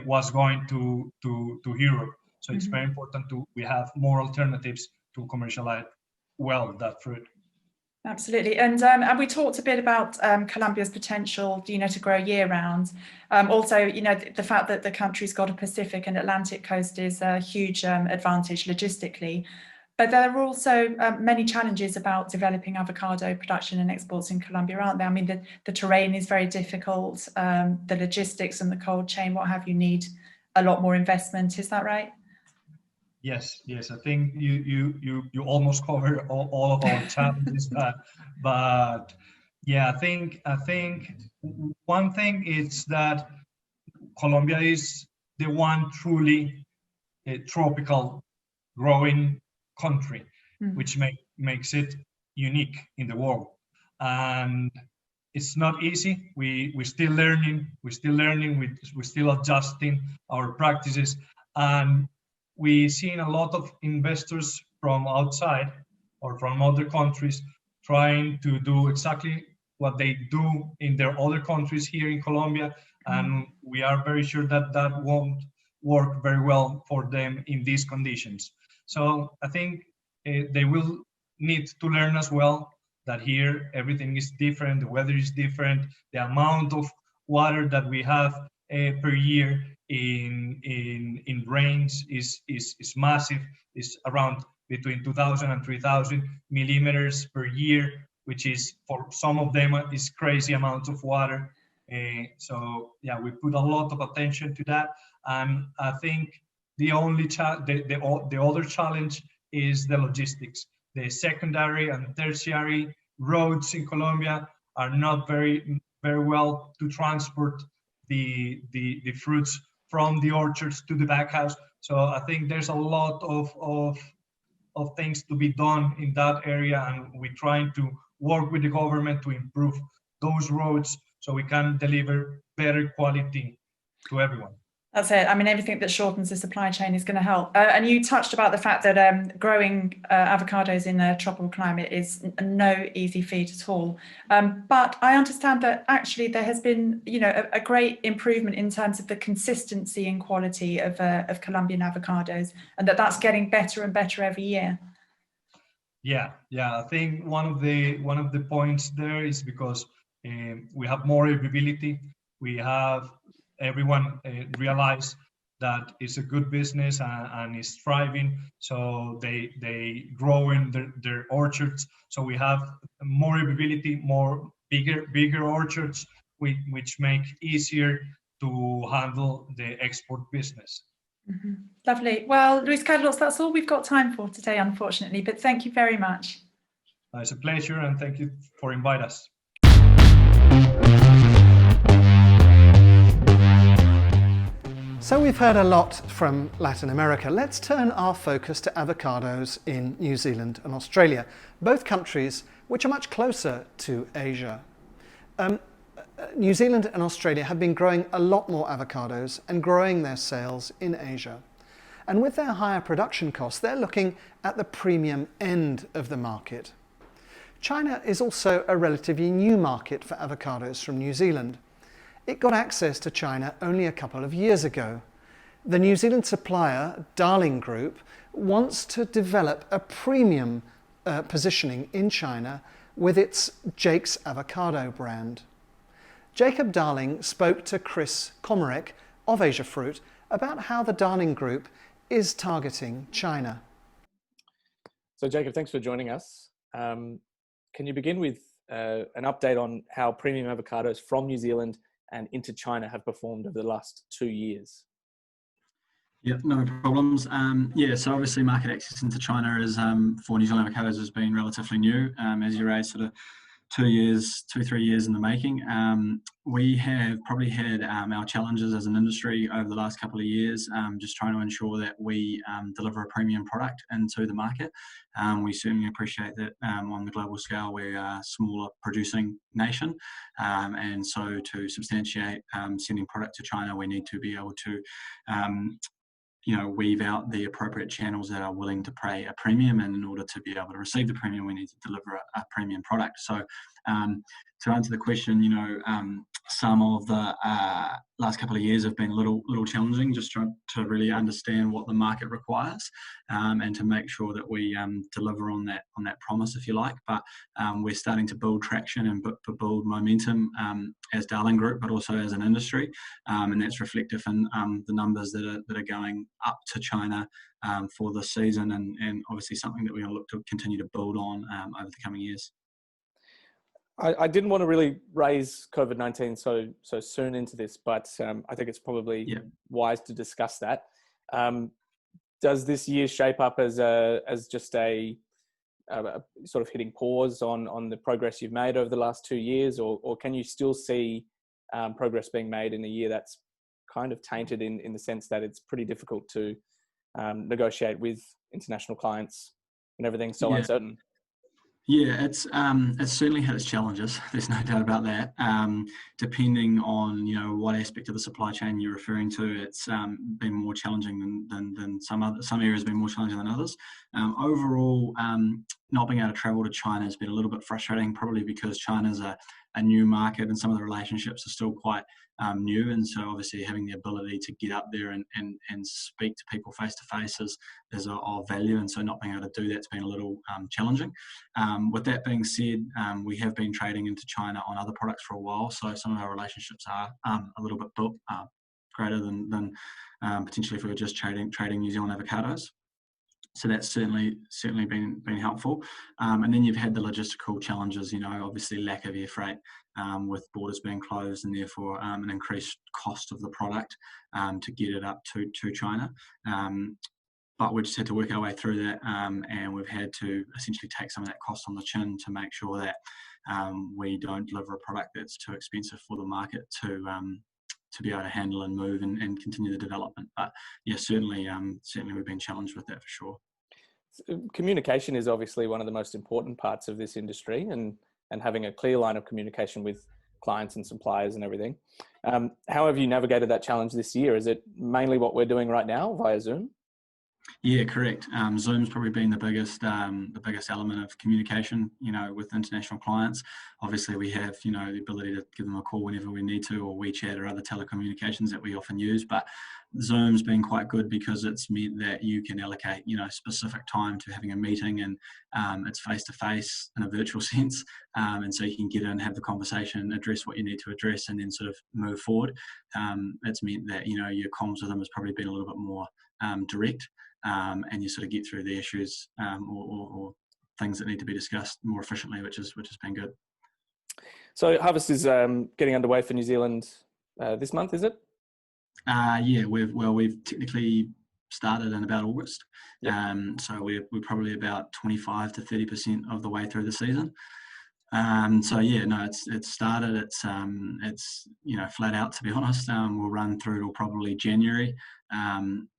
was going to Europe. So it's very important we have more alternatives to commercialize well that fruit. Absolutely. And we talked a bit about Colombia's potential, to grow year round. Also, the fact that the country's got a Pacific and Atlantic coast is a huge advantage logistically. But there are also many challenges about developing avocado production and exports in Colombia, aren't there? I mean, the terrain is very difficult. The logistics and the cold chain, what have you, need a lot more investment. Is that right? Yes. I think you almost covered all of our challenges, but yeah, I think one thing is that Colombia is the one truly tropical growing country, which makes it unique in the world. And it's not easy. We're still learning. We're still adjusting our practices, and we've seen a lot of investors from outside or from other countries trying to do exactly what they do in their other countries here in Colombia. And we are very sure that won't work very well for them in these conditions. So I think they will need to learn as well that here everything is different, the weather is different, the amount of water that we have per year in rains is massive. It's around between 2,000 and 3,000 millimeters per year, which is, for some of them, is crazy amounts of water. So yeah, we put a lot of attention to that, and I think the only the other challenge is the logistics. The secondary and tertiary roads in Colombia are not very well to transport the fruits from the orchards to the back house. So I think there's a lot of things to be done in that area, and we're trying to work with the government to improve those roads so we can deliver better quality to everyone. That's it. I mean, everything that shortens the supply chain is going to help. And you touched about the fact that growing avocados in a tropical climate is no easy feat at all. But I understand that actually there has been, a great improvement in terms of the consistency and quality of Colombian avocados, and that's getting better and better every year. Yeah. I think one of the points there is because we have more availability. We have everyone realize that it's a good business and is thriving, so they grow in their orchards. So we have more availability, more bigger orchards, which make easier to handle the export business. Mm-hmm. Lovely. Well, Luis Carlos, that's all we've got time for today, unfortunately, but thank you very much. It's a pleasure, and thank you for inviting us. So we've heard a lot from Latin America. Let's turn our focus to avocados in New Zealand and Australia, both countries which are much closer to Asia. New Zealand and Australia have been growing a lot more avocados and growing their sales in Asia. And with their higher production costs, they're looking at the premium end of the market. China is also a relatively new market for avocados from New Zealand. It got access to China only a couple of years ago. The New Zealand supplier, Darling Group, wants to develop a premium positioning in China with its Jake's Avocado brand. Jacob Darling spoke to Chris Comerick of Asia Fruit about how the Darling Group is targeting China. So Jacob, thanks for joining us. Can you begin with an update on how premium avocados from New Zealand and into China have performed over the last 2 years? Yeah, no problems. So obviously market access into China is for New Zealand avocados has been relatively new, as you raised, sort of 3 years in the making. We have probably had our challenges as an industry over the last couple of years, just trying to ensure that we deliver a premium product into the market. We certainly appreciate that on the global scale we're a smaller producing nation, and so to substantiate sending product to China, we need to be able to weave out the appropriate channels that are willing to pay a premium, and in order to be able to receive the premium, we need to deliver a premium product. So to answer the question, some of the last couple of years have been a little challenging, just trying to really understand what the market requires, and to make sure that we deliver on that promise, if you like. But we're starting to build traction and build momentum as Darling Group, but also as an industry, and that's reflective in the numbers that are going up to China for this season, and obviously something that we're going to look to continue to build on over the coming years. I didn't want to really raise COVID-19 so soon into this, but I think it's probably wise to discuss that. Does this year shape up as just a sort of hitting pause on the progress you've made over the last 2 years, or can you still see progress being made in a year that's kind of tainted in the sense that it's pretty difficult to negotiate with international clients and everything's so uncertain? Yeah, it's certainly had its challenges. There's no doubt about that. Depending on what aspect of the supply chain you're referring to, it's been more challenging than some areas have been more challenging than others. Overall, not being able to travel to China has been a little bit frustrating, probably because China's a new market and some of the relationships are still quite new, and so obviously having the ability to get up there and speak to people face to face is of value, and so not being able to do that's been a little challenging. With that being said, we have been trading into China on other products for a while, so some of our relationships are a little bit built greater than potentially if we were just trading New Zealand avocados. So that's certainly been helpful. And then you've had the logistical challenges, obviously lack of air freight with borders being closed, and therefore an increased cost of the product to get it up to China. But we just had to work our way through that, and we've had to essentially take some of that cost on the chin to make sure that we don't deliver a product that's too expensive for the market to be able to handle and move and continue the development. But yeah, certainly we've been challenged with that for sure. Communication is obviously one of the most important parts of this industry, and having a clear line of communication with clients and suppliers and everything. How have you navigated that challenge this year? Is it mainly what we're doing right now via Zoom? Yeah, correct. Zoom's probably been the biggest element of communication, with international clients. Obviously, we have, the ability to give them a call whenever we need to, or WeChat or other telecommunications that we often use. But Zoom's been quite good because it's meant that you can allocate, specific time to having a meeting, and it's face to face in a virtual sense, and so you can get in, have the conversation, address what you need to address, and then sort of move forward. It's meant that your comms with them has probably been a little bit more direct. And you sort of get through the issues or things that need to be discussed more efficiently, which has been good. So harvest is getting underway for New Zealand this month, is it? Yeah, we've technically started in about August. So we're probably about 25 to 30% of the way through the season. So yeah, no, it's started. It's flat out, to be honest. We'll run through till probably January,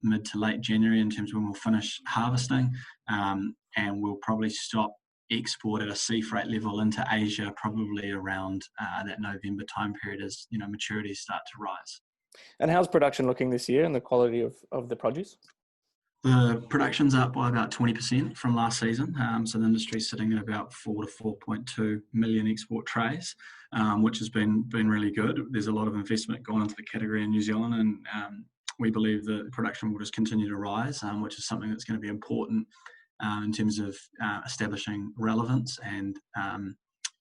mid to late January in terms of when we'll finish harvesting, and we'll probably stop export at a sea freight level into Asia probably around that November time period as maturities start to rise. And how's production looking this year and the quality of the produce? The production's up by about 20% from last season. So the industry's sitting at about 4 to 4.2 million export trays, which has been really good. There's a lot of investment gone into the category in New Zealand, and we believe that production will just continue to rise, which is something that's going to be important in terms of establishing relevance and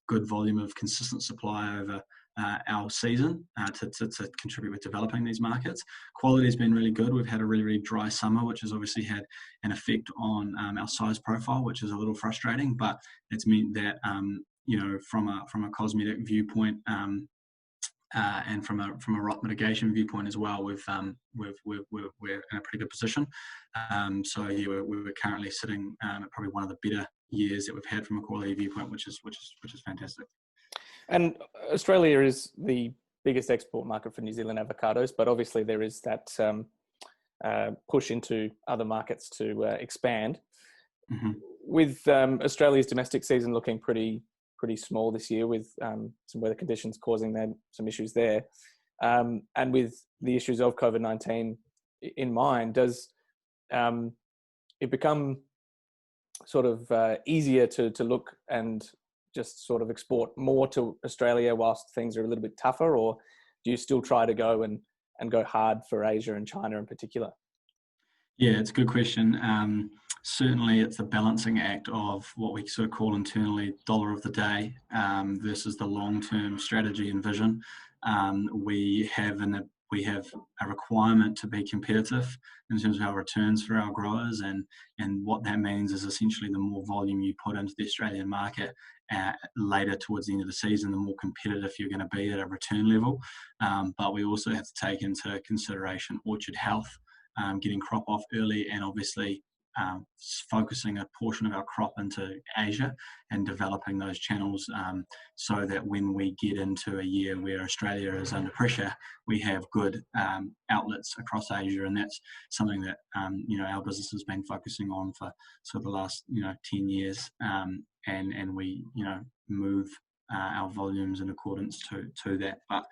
good volume of consistent supply over our season to contribute with developing these markets. Quality has been really good. We've had a really, really dry summer, which has obviously had an effect on our size profile, which is a little frustrating, but it's meant that, from a cosmetic viewpoint, and from a rot mitigation viewpoint as well, we're in a pretty good position. So yeah, we're currently sitting at probably one of the better years that we've had from a quality viewpoint, which is fantastic. And Australia is the biggest export market for New Zealand avocados, but obviously there is that push into other markets to expand. Mm-hmm. With Australia's domestic season looking pretty small this year, with some weather conditions causing some issues there, and with the issues of COVID-19 in mind, does it become sort of easier to look and just sort of export more to Australia whilst things are a little bit tougher, or do you still try to go and go hard for Asia and China in particular? Yeah, it's a good question. Certainly it's a balancing act of what we sort of call internally dollar of the day versus the long-term strategy and vision. We have a requirement to be competitive in terms of our returns for our growers, and what that means is essentially the more volume you put into the Australian market later towards the end of the season, the more competitive you're going to be at a return level. But we also have to take into consideration orchard health, getting crop off early, and obviously focusing a portion of our crop into Asia and developing those channels so that when we get into a year where Australia is under pressure, we have good outlets across Asia. And that's something that our business has been focusing on for sort of the last 10 years, and we move our volumes in accordance to that. But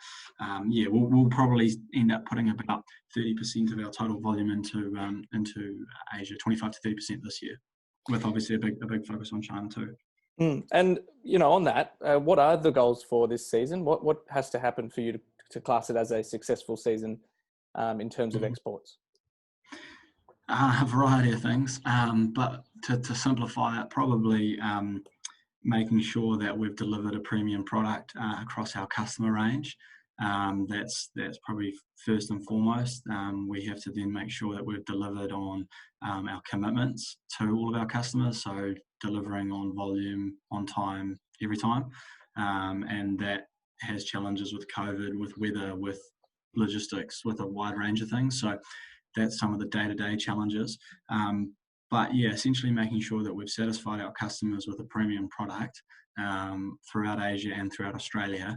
yeah, we'll probably end up putting about 30% of our total volume into Asia, 25 to 30% this year, with obviously a big focus on China too. And on that, what are the goals for this season? What has to happen for you to class it as a successful season in terms of exports? A variety of things, but to simplify it, probably making sure that we've delivered a premium product across our customer range. That's probably first and foremost. We have to then make sure that we've delivered on our commitments to all of our customers, so delivering on volume, on time, every time. And that has challenges with COVID, with weather, with logistics, with a wide range of things. So that's some of the day-to-day challenges. But yeah, essentially making sure that we've satisfied our customers with a premium product throughout Asia and throughout Australia,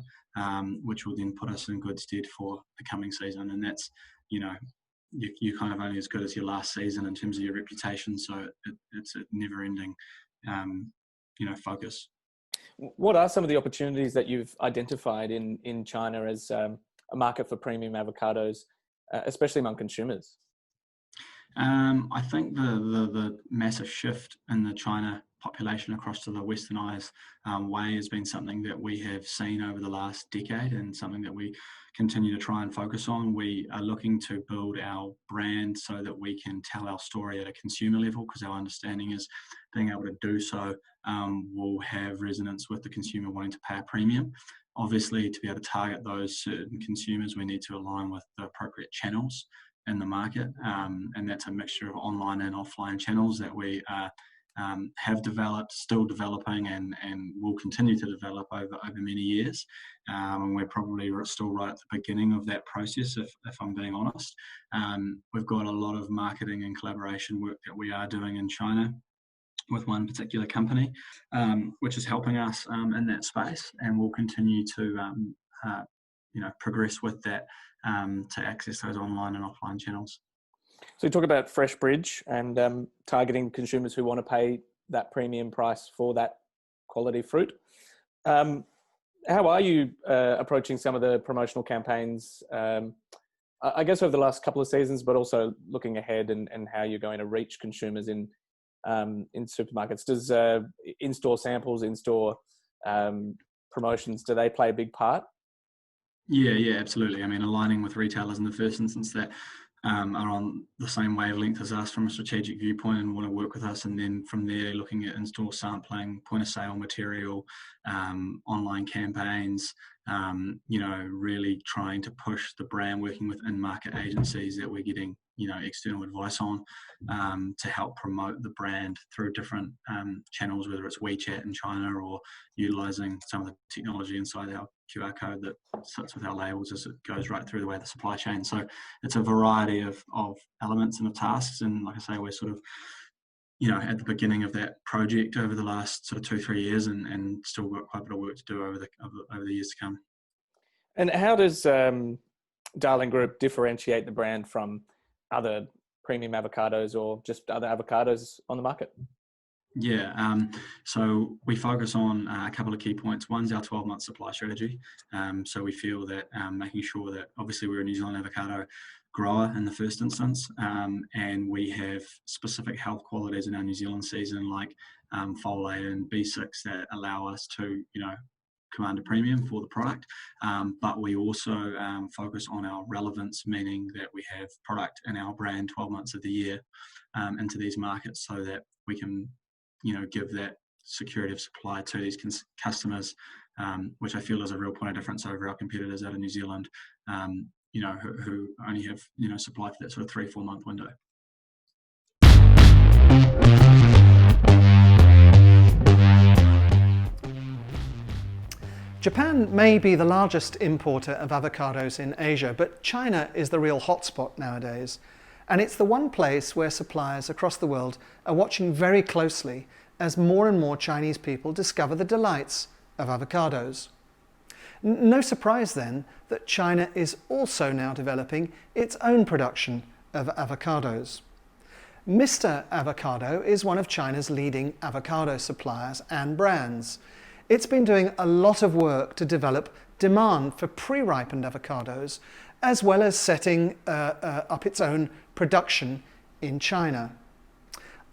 which will then put us in good stead for the coming season. And that's, you're kind of only as good as your last season in terms of your reputation. So it's a never-ending, focus. What are some of the opportunities that you've identified in China as a market for premium avocados, especially among consumers? I think the massive shift in the China population across to the westernized way has been something that we have seen over the last decade, and something that we continue to try and focus on. We are looking to build our brand so that we can tell our story at a consumer level, because our understanding is being able to do so will have resonance with the consumer wanting to pay a premium. Obviously, to be able to target those certain consumers, we need to align with the appropriate channels in the market, and that's a mixture of online and offline channels that we are have developed, still developing, and will continue to develop over many years. And we're probably still right at the beginning of that process, if I'm being honest. We've got a lot of marketing and collaboration work that we are doing in China with one particular company, which is helping us in that space, and we'll continue to progress with that to access those online and offline channels. So you talk about Fresh Bridge and targeting consumers who want to pay that premium price for that quality fruit. How are you approaching some of the promotional campaigns, I guess over the last couple of seasons, but also looking ahead and how you're going to reach consumers in supermarkets? Does in-store samples, in-store promotions, do they play a big part? Yeah, absolutely. I mean, aligning with retailers in the first instance that are on the same wavelength as us from a strategic viewpoint and want to work with us, and then from there looking at in-store sampling, point of sale material, online campaigns, really trying to push the brand, working with in-market agencies that we're getting external advice on to help promote the brand through different channels, whether it's WeChat in China or utilizing some of the technology inside our QR code that sits with our labels as it goes right through the way of the supply chain. So it's a variety of elements and of tasks, and like I say, we're sort of at the beginning of that project over the last sort of 2-3 years, and still got quite a bit of work to do over the years to come. And how does Darling Group differentiate the brand from other premium avocados or just other avocados on the market? Yeah, so we focus on a couple of key points. One's our 12-month supply strategy. So we feel that making sure that obviously we're a New Zealand avocado grower in the first instance, and we have specific health qualities in our New Zealand season like folate and B6 that allow us to, command a premium for the product. But we also focus on our relevance, meaning that we have product in our brand 12 months of the year into these markets so that we can give that security of supply to these customers, which I feel is a real point of difference over our competitors out of New Zealand, who only have, supply for that sort of 3-4 month window. Japan may be the largest importer of avocados in Asia, but China is the real hotspot nowadays. And it's the one place where suppliers across the world are watching very closely as more and more Chinese people discover the delights of avocados. No surprise then that China is also now developing its own production of avocados. Mr. Avocado is one of China's leading avocado suppliers and brands. It's been doing a lot of work to develop demand for pre-ripened avocados, as well as setting up its own production in China.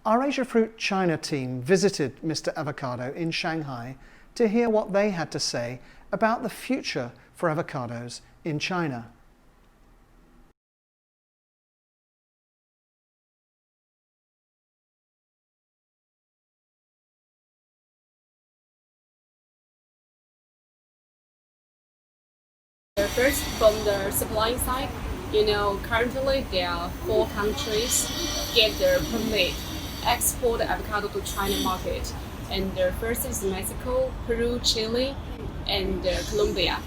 Our Asia Fruit China team visited Mr. Avocado in Shanghai to hear what they had to say about the future for avocados in China. First, from the supplying side, currently there are 4 countries get their permit export avocado to China market, and the first is Mexico, Peru, Chile, and Colombia.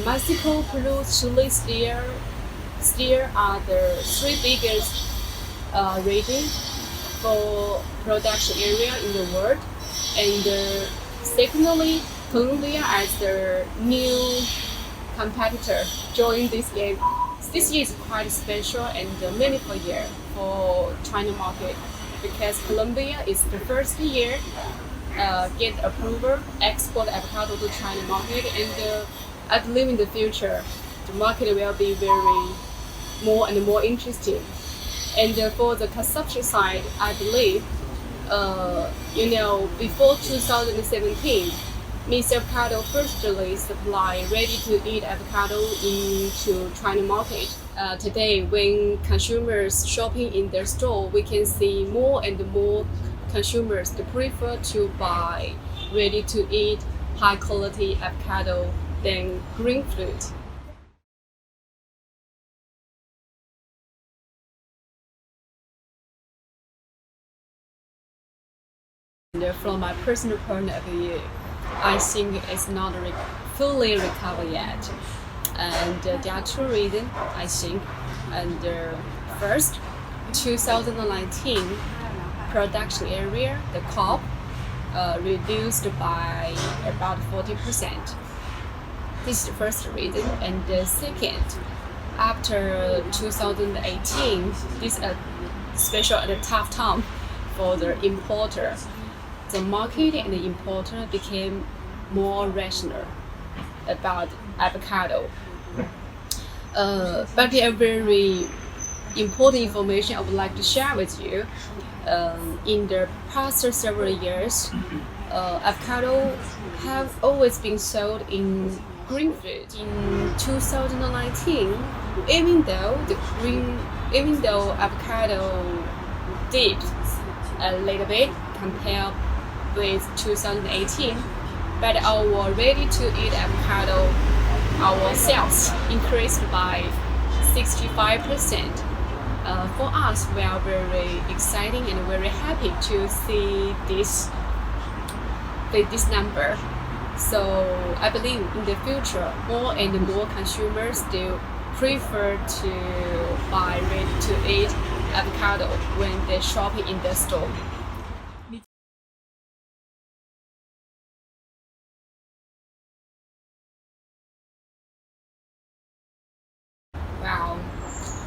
Mexico, Peru, Chile still are the 3 biggest region for production area in the world, and secondly, Colombia as the new competitor join this game. This year is quite special and meaningful year for China market because Colombia is the first year get approval export avocado to China market, and I believe in the future the market will be very more and more interesting. And for the consumption side, I believe before 2017. Mr. Avocado firstly supply ready-to-eat avocado into China market. Today, when consumers shopping in their store, we can see more and more consumers to prefer to buy ready-to-eat, high-quality avocado than green fruit. And from my personal point of view, I think it's not fully recovered yet. And there are two reasons, I think. And first, 2019 production area, the crop, reduced by about 40%. This is the first reason. And the second, after 2018, this is a special and a tough time for the importer. The market and the importer became more rational about avocado. But there are very important information I would like to share with you. In the past several years, avocado have always been sold in green food. In 2019, even though avocado dipped a little bit compared with 2018, but our ready-to-eat avocado, our sales increased by 65%. For us, we are very exciting and very happy to see this number. So I believe in the future, more and more consumers still prefer to buy ready-to-eat avocado when they're shopping in the store. Wow,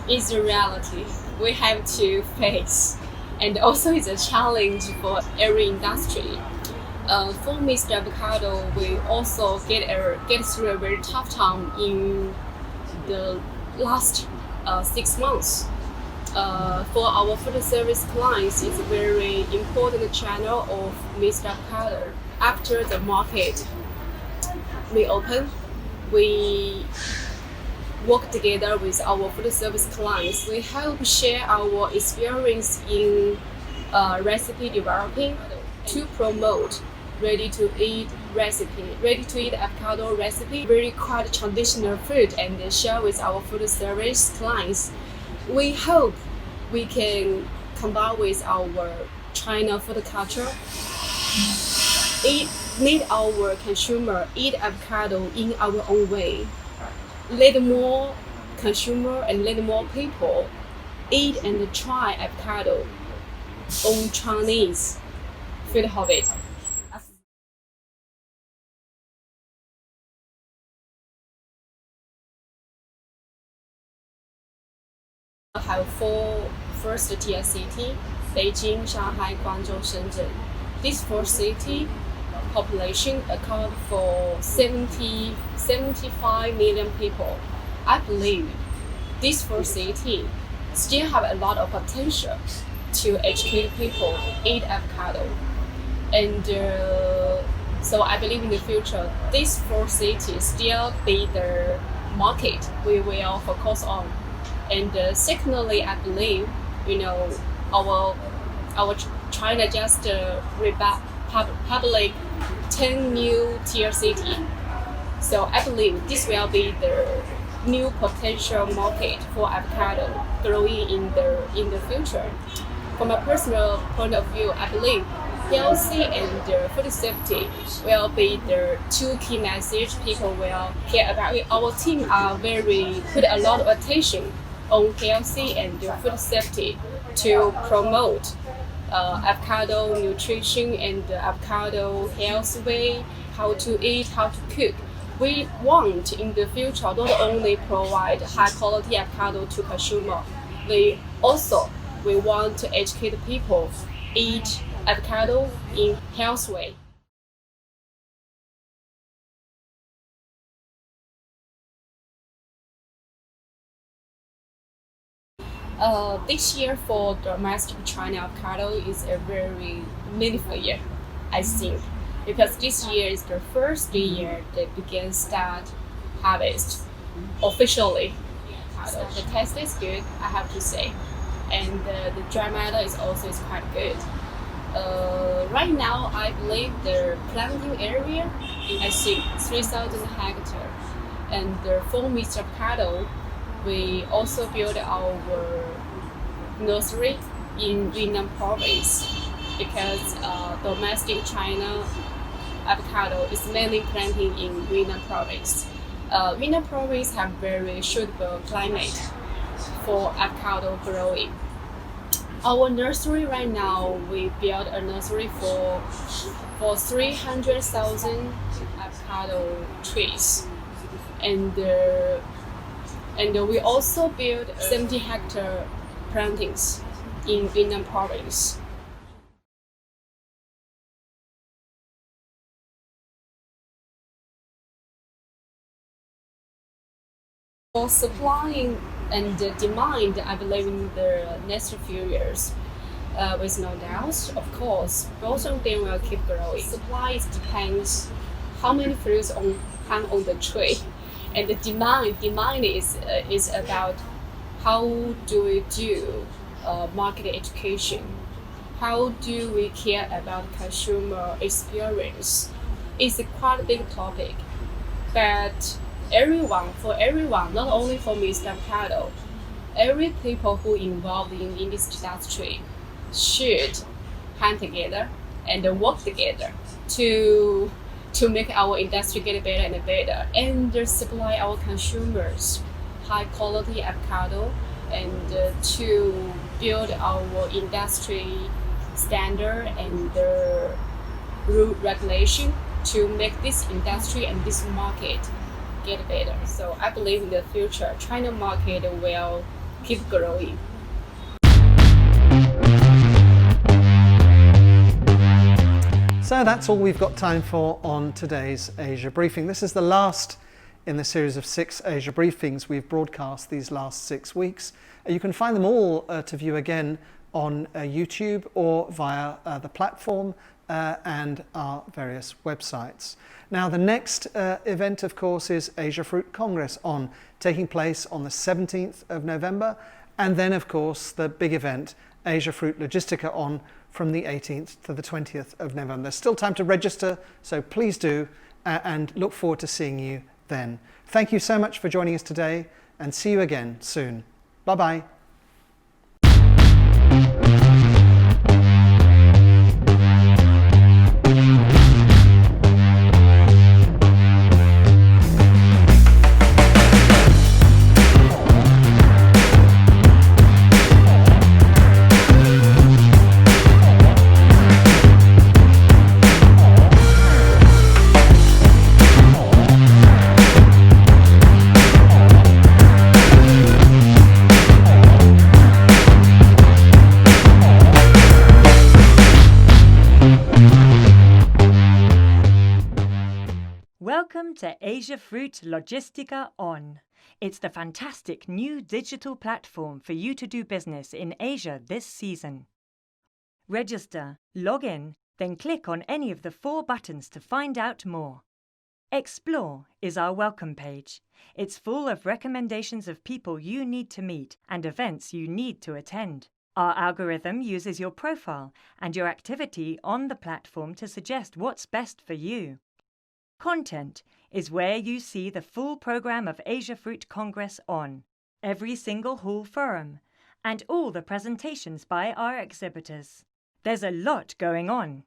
it's a reality we have to face, and also it's a challenge for every industry. For Mr. Avocado, we also get through a very tough time in the last 6 months. For our food service clients, it's a very important channel of Mr. Avocado. After the market reopened, we work together with our food service clients. We help share our experience in recipe developing to promote ready-to-eat avocado recipe, very quite traditional food, and share with our food service clients. We hope we can combine with our China food culture, make our consumer eat avocado in our own way. Let more consumer and let more people eat and try avocado on Chinese food habit. I have 4 first-tier cities: Beijing, Shanghai, Guangzhou, Shenzhen. These 4 cities population account for 75 million people. I believe these 4 cities still have a lot of potential to educate people eat avocado. And so I believe in the future, these 4 cities still be the market we will focus on. And secondly, I believe, our China just public 10 new tier cities. So I believe this will be the new potential market for avocado growing in the future. From a personal point of view, I believe healthy and food safety will be the 2 key messages people will care about. Our team are put a lot of attention on healthy and food safety to promote avocado nutrition and avocado health way, how to eat, how to cook. We want in the future not only provide high quality avocado to consumer, we want to educate people eat avocado in health way. This year for domestic China avocado is a very meaningful year, I think, because this year is the first year they begin start harvest officially. So the taste is good, I have to say, and the dry matter is quite good. Right now, I believe the planting area is 3,000 hectares, and for Mr. Avocado, we also built our nursery in Yunnan province. because domestic China avocado is mainly planted in Yunnan province. Yunnan province have very suitable climate for avocado growing. Our nursery right now, we built a nursery for 300,000 avocado trees, and we also built 70-hectare plantings in Yunnan province. For supplying and the demand, I believe in the next few years, with no doubt, of course, both of them will keep growing. Supply depends how many fruits hang on the tree, and the demand is about how do we do market education, how do we care about consumer experience. It's a quite big topic, but for everyone, not only for Mr. Avocado, every people who involved in this industry should hand together and work together to make our industry get better and better, and supply our consumers high quality avocado, and to build our industry standard and rule regulation to make this industry and this market get better. So I believe in the future, China market will keep growing. So that's all we've got time for on today's Asia Briefing. This is the last in the series of 6 Asia Briefings we've broadcast these last 6 weeks. You can find them all to view again on YouTube or via the platform and our various websites. Now, the next event, of course, is Asia Fruit Congress taking place on the 17th of November, and then, of course, the big event, Asia Fruit Logistica from the 18th to the 20th of November. There's still time to register, so please do, and look forward to seeing you then. Thank you so much for joining us today, and see you again soon. Bye-bye. Welcome to Asia Fruit Logistica On. It's the fantastic new digital platform for you to do business in Asia this season. Register, log in, then click on any of the 4 buttons to find out more. Explore is our welcome page. It's full of recommendations of people you need to meet and events you need to attend. Our algorithm uses your profile and your activity on the platform to suggest what's best for you. Content is where you see the full program of Asia Fruit Congress every single hall forum, and all the presentations by our exhibitors. There's a lot going on.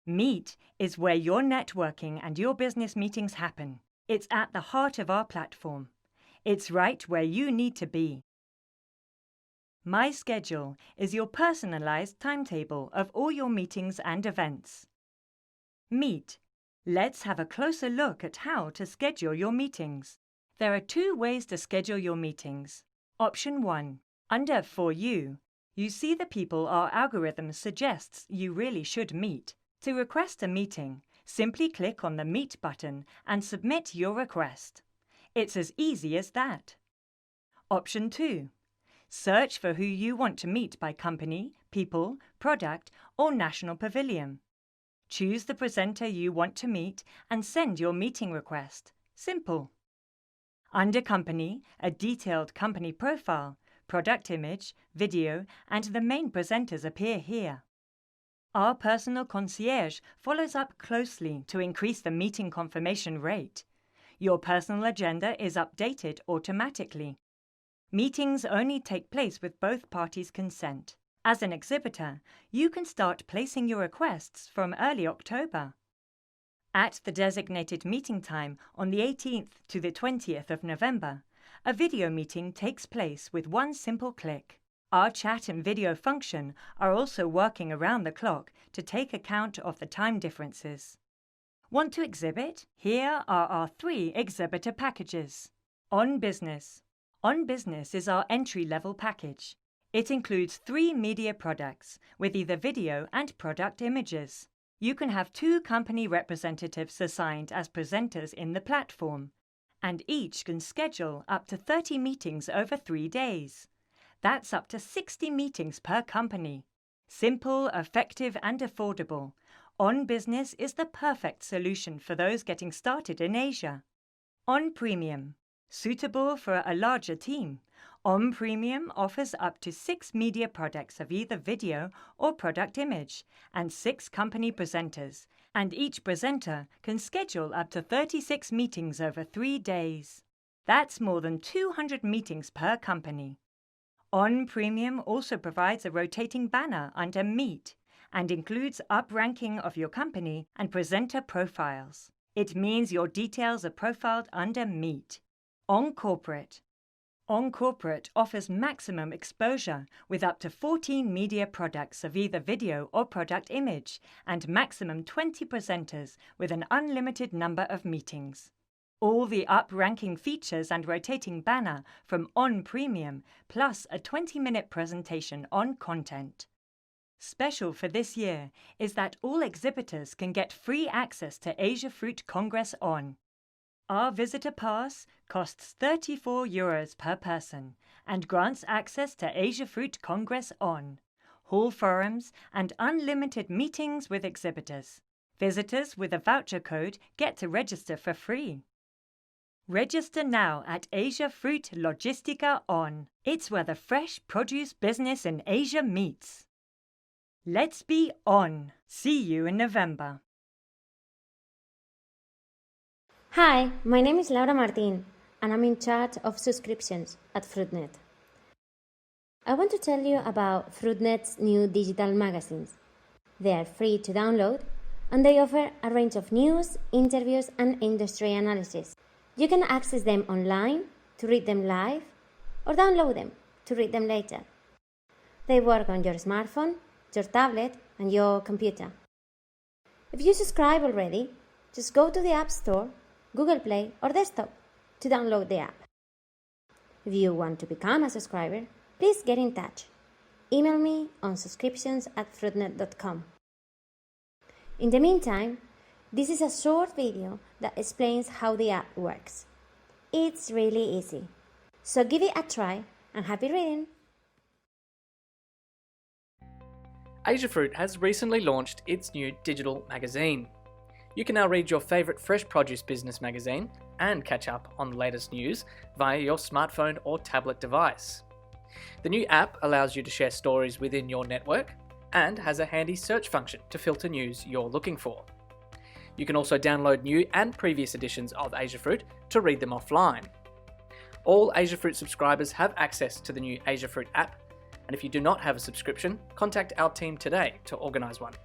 Meet is where your networking and your business meetings happen. It's at the heart of our platform. It's right where you need to be. My Schedule is your personalized timetable of all your meetings and events. Meet. Let's have a closer look at how to schedule your meetings. There are 2 ways to schedule your meetings. Option 1. Under For You, you see the people our algorithm suggests you really should meet. To request a meeting, simply click on the Meet button and submit your request. It's as easy as that. Option 2. Search for who you want to meet by company, people, product, or national pavilion. Choose the presenter you want to meet and send your meeting request. Simple. Under Company, a detailed company profile, product image, video, and the main presenters appear here. Our personal concierge follows up closely to increase the meeting confirmation rate. Your personal agenda is updated automatically. Meetings only take place with both parties' consent. As an exhibitor, you can start placing your requests from early October. At the designated meeting time on the 18th to the 20th of November, a video meeting takes place with one simple click. Our chat and video function are also working around the clock to take account of the time differences. Want to exhibit? Here are our 3 exhibitor packages. On Business. On Business is our entry-level package. It includes 3 media products with either video and product images. You can have 2 company representatives assigned as presenters in the platform, and each can schedule up to 30 meetings over 3 days. That's up to 60 meetings per company. Simple, effective, and affordable. On Business is the perfect solution for those getting started in Asia. On Premium. Suitable for a larger team, On Premium offers up to 6 media products of either video or product image, and 6 company presenters, and each presenter can schedule up to 36 meetings over 3 days. That's more than 200 meetings per company. On Premium also provides a rotating banner under Meet and includes up-ranking of your company and presenter profiles. It means your details are profiled under Meet. On Corporate. On Corporate offers maximum exposure with up to 14 media products of either video or product image and maximum 20 presenters with an unlimited number of meetings. All the up-ranking features and rotating banner from On Premium, plus a 20-minute presentation on content. Special for this year is that all exhibitors can get free access to Asia Fruit Congress On. Our visitor pass costs €34 per person and grants access to Asia Fruit Congress On, hall forums and unlimited meetings with exhibitors. Visitors with a voucher code get to register for free. Register now at Asia Fruit Logistica On. It's where the fresh produce business in Asia meets. Let's be on. See you in November. Hi, my name is Laura Martin, and I'm in charge of subscriptions at FruitNet. I want to tell you about FruitNet's new digital magazines. They are free to download, and they offer a range of news, interviews, and industry analysis. You can access them online to read them live, or download them to read them later. They work on your smartphone, your tablet, and your computer. If you subscribe already, just go to the App Store, Google Play, or desktop to download the app. If you want to become a subscriber, please get in touch. Email me on subscriptions@fruitnet.com. In the meantime, this is a short video that explains how the app works. It's really easy. So give it a try and happy reading! Asia Fruit has recently launched its new digital magazine. You can now read your favourite fresh produce business magazine and catch up on the latest news via your smartphone or tablet device. The new app allows you to share stories within your network and has a handy search function to filter news you're looking for. You can also download new and previous editions of Asia Fruit to read them offline. All Asia Fruit subscribers have access to the new Asia Fruit app, and if you do not have a subscription, contact our team today to organise one.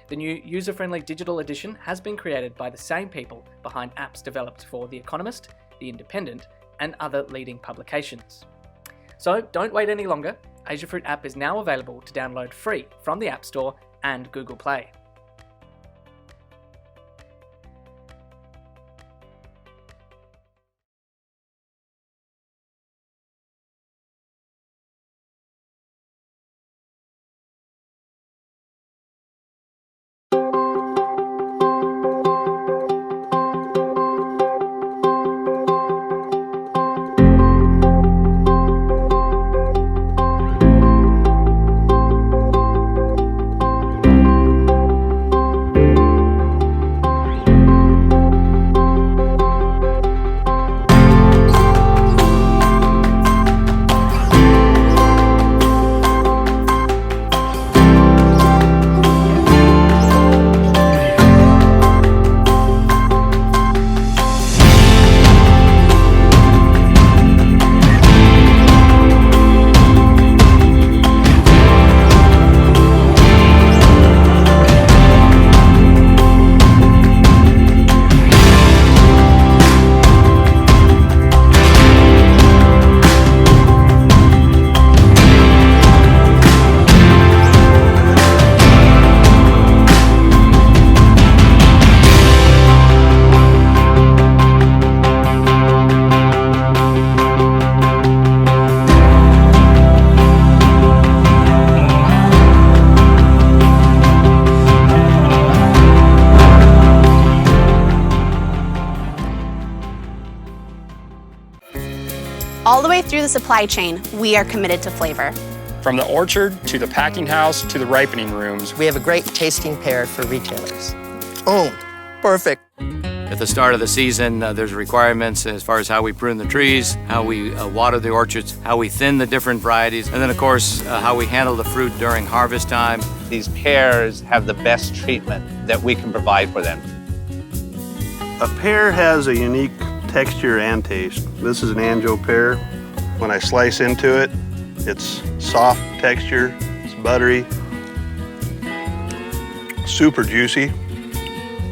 The new user-friendly digital edition has been created by the same people behind apps developed for The Economist, The Independent, and other leading publications. So don't wait any longer. Asia Fruit app is now available to download free from the App Store and Google Play. All the way through the supply chain, we are committed to flavor. From the orchard to the packing house to the ripening rooms, we have a great tasting pear for retailers. Oh, perfect. At the start of the season, there's requirements as far as how we prune the trees, how we water the orchards, how we thin the different varieties, and then of course, how we handle the fruit during harvest time. These pears have the best treatment that we can provide for them. A pear has a unique texture and taste. This is an Anjou pear. When I slice into it, it's soft texture, it's buttery, super juicy,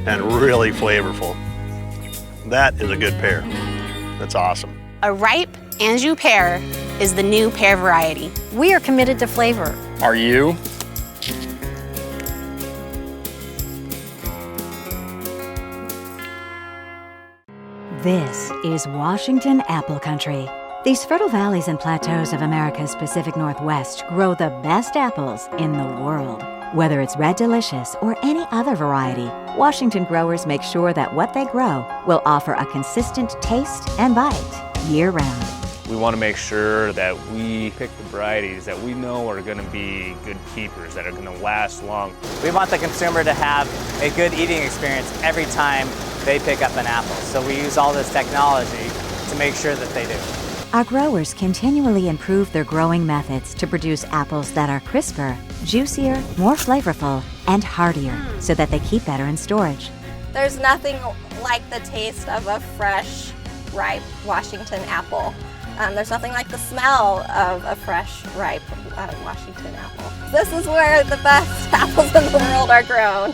and really flavorful. That is a good pear. That's awesome. A ripe Anjou pear is the new pear variety. We are committed to flavor. Are you? This is Washington apple country. These fertile valleys and plateaus of America's Pacific Northwest grow the best apples in the world. Whether it's Red Delicious or any other variety, Washington growers make sure that what they grow will offer a consistent taste and bite year-round. We want to make sure that we pick the varieties that we know are going to be good keepers, that are going to last long. We want the consumer to have a good eating experience every time they pick up an apple. So we use all this technology to make sure that they do. Our growers continually improve their growing methods to produce apples that are crisper, juicier, more flavorful, and heartier, so that they keep better in storage. There's nothing like the taste of a fresh, ripe Washington apple. There's nothing like the smell of a fresh, ripe Washington apple. This is where the best apples in the world are grown.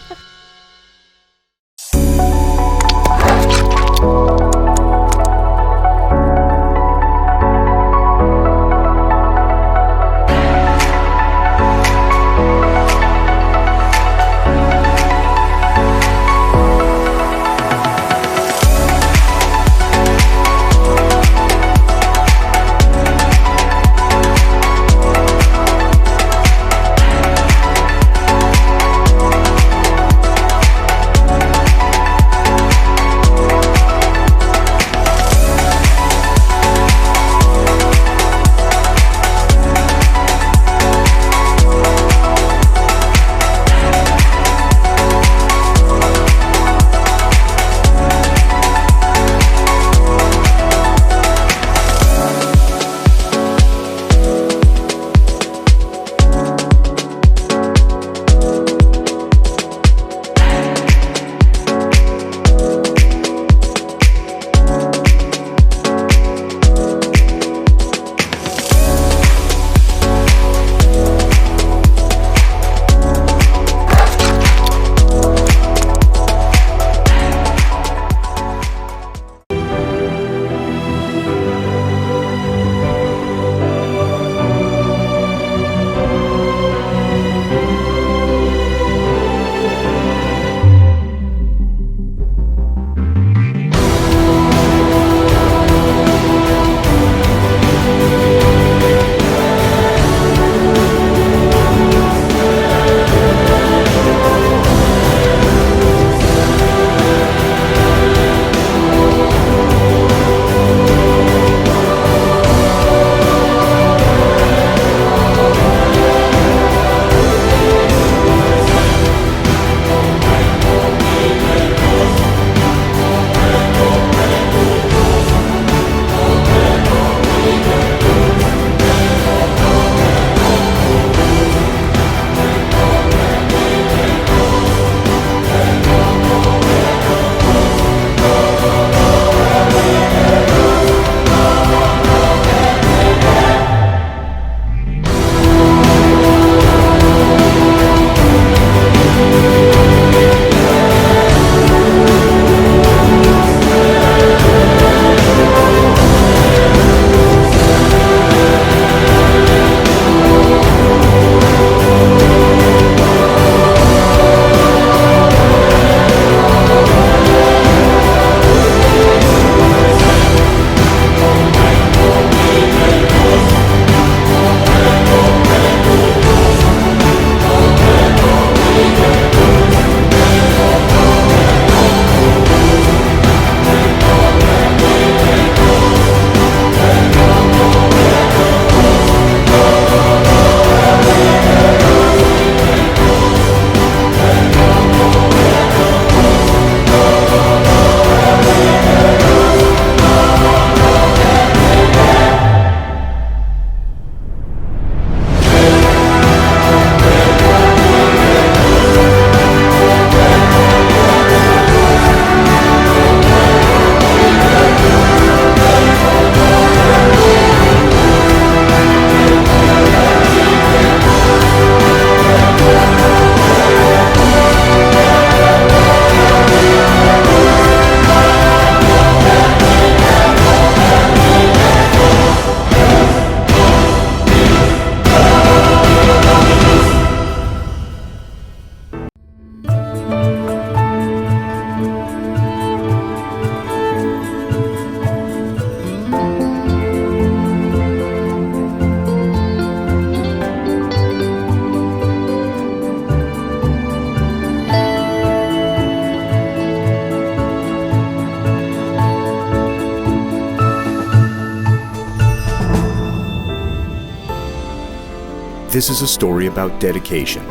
This is a story about dedication,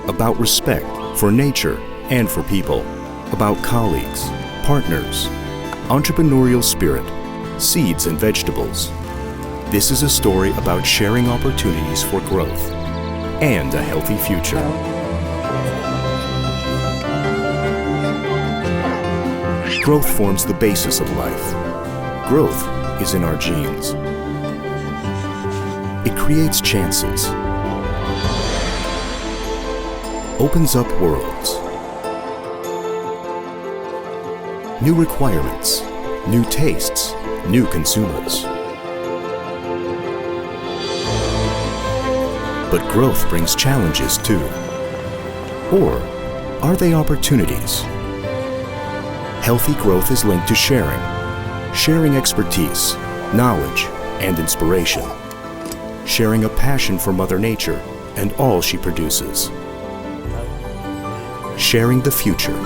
about respect for nature and for people, about colleagues, partners, entrepreneurial spirit, seeds and vegetables. This is a story about sharing opportunities for growth and a healthy future. Growth forms the basis of life. Growth is in our genes. It creates chances, opens up worlds, new requirements, new tastes, new consumers. But growth brings challenges too. Or are they opportunities? Healthy growth is linked to sharing expertise, knowledge, and inspiration, sharing a passion for Mother Nature and all she produces, sharing the future.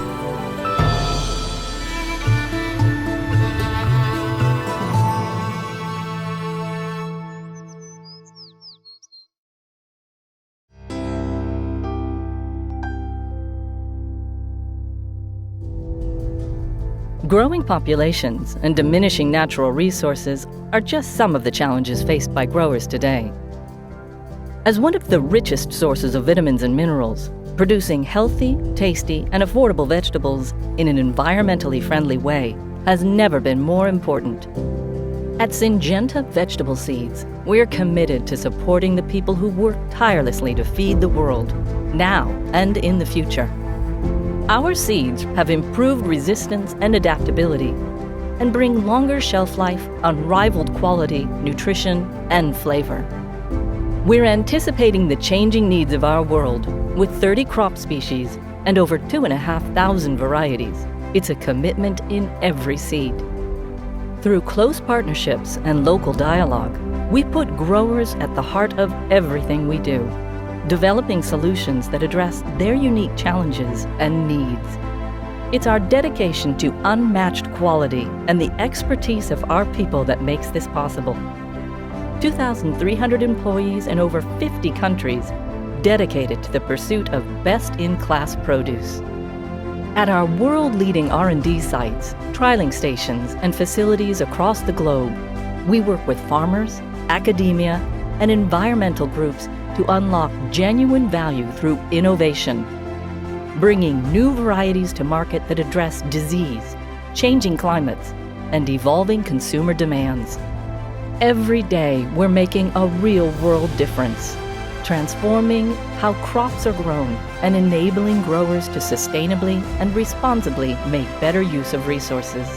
Growing populations and diminishing natural resources are just some of the challenges faced by growers today. As one of the richest sources of vitamins and minerals, producing healthy, tasty, and affordable vegetables in an environmentally friendly way has never been more important. At Syngenta Vegetable Seeds, we're committed to supporting the people who work tirelessly to feed the world, now and in the future. Our seeds have improved resistance and adaptability and bring longer shelf life, unrivaled quality, nutrition, and flavor. We're anticipating the changing needs of our world with 30 crop species and over 2,500 varieties. It's a commitment in every seed. Through close partnerships and local dialogue, we put growers at the heart of everything we do, developing solutions that address their unique challenges and needs. It's our dedication to unmatched quality and the expertise of our people that makes this possible. 2,300 employees in over 50 countries dedicated to the pursuit of best-in-class produce. At our world-leading R&D sites, trialing stations, and facilities across the globe, we work with farmers, academia, and environmental groups to unlock genuine value through innovation, bringing new varieties to market that address disease, changing climates, and evolving consumer demands. Every day, we're making a real-world difference, transforming how crops are grown and enabling growers to sustainably and responsibly make better use of resources.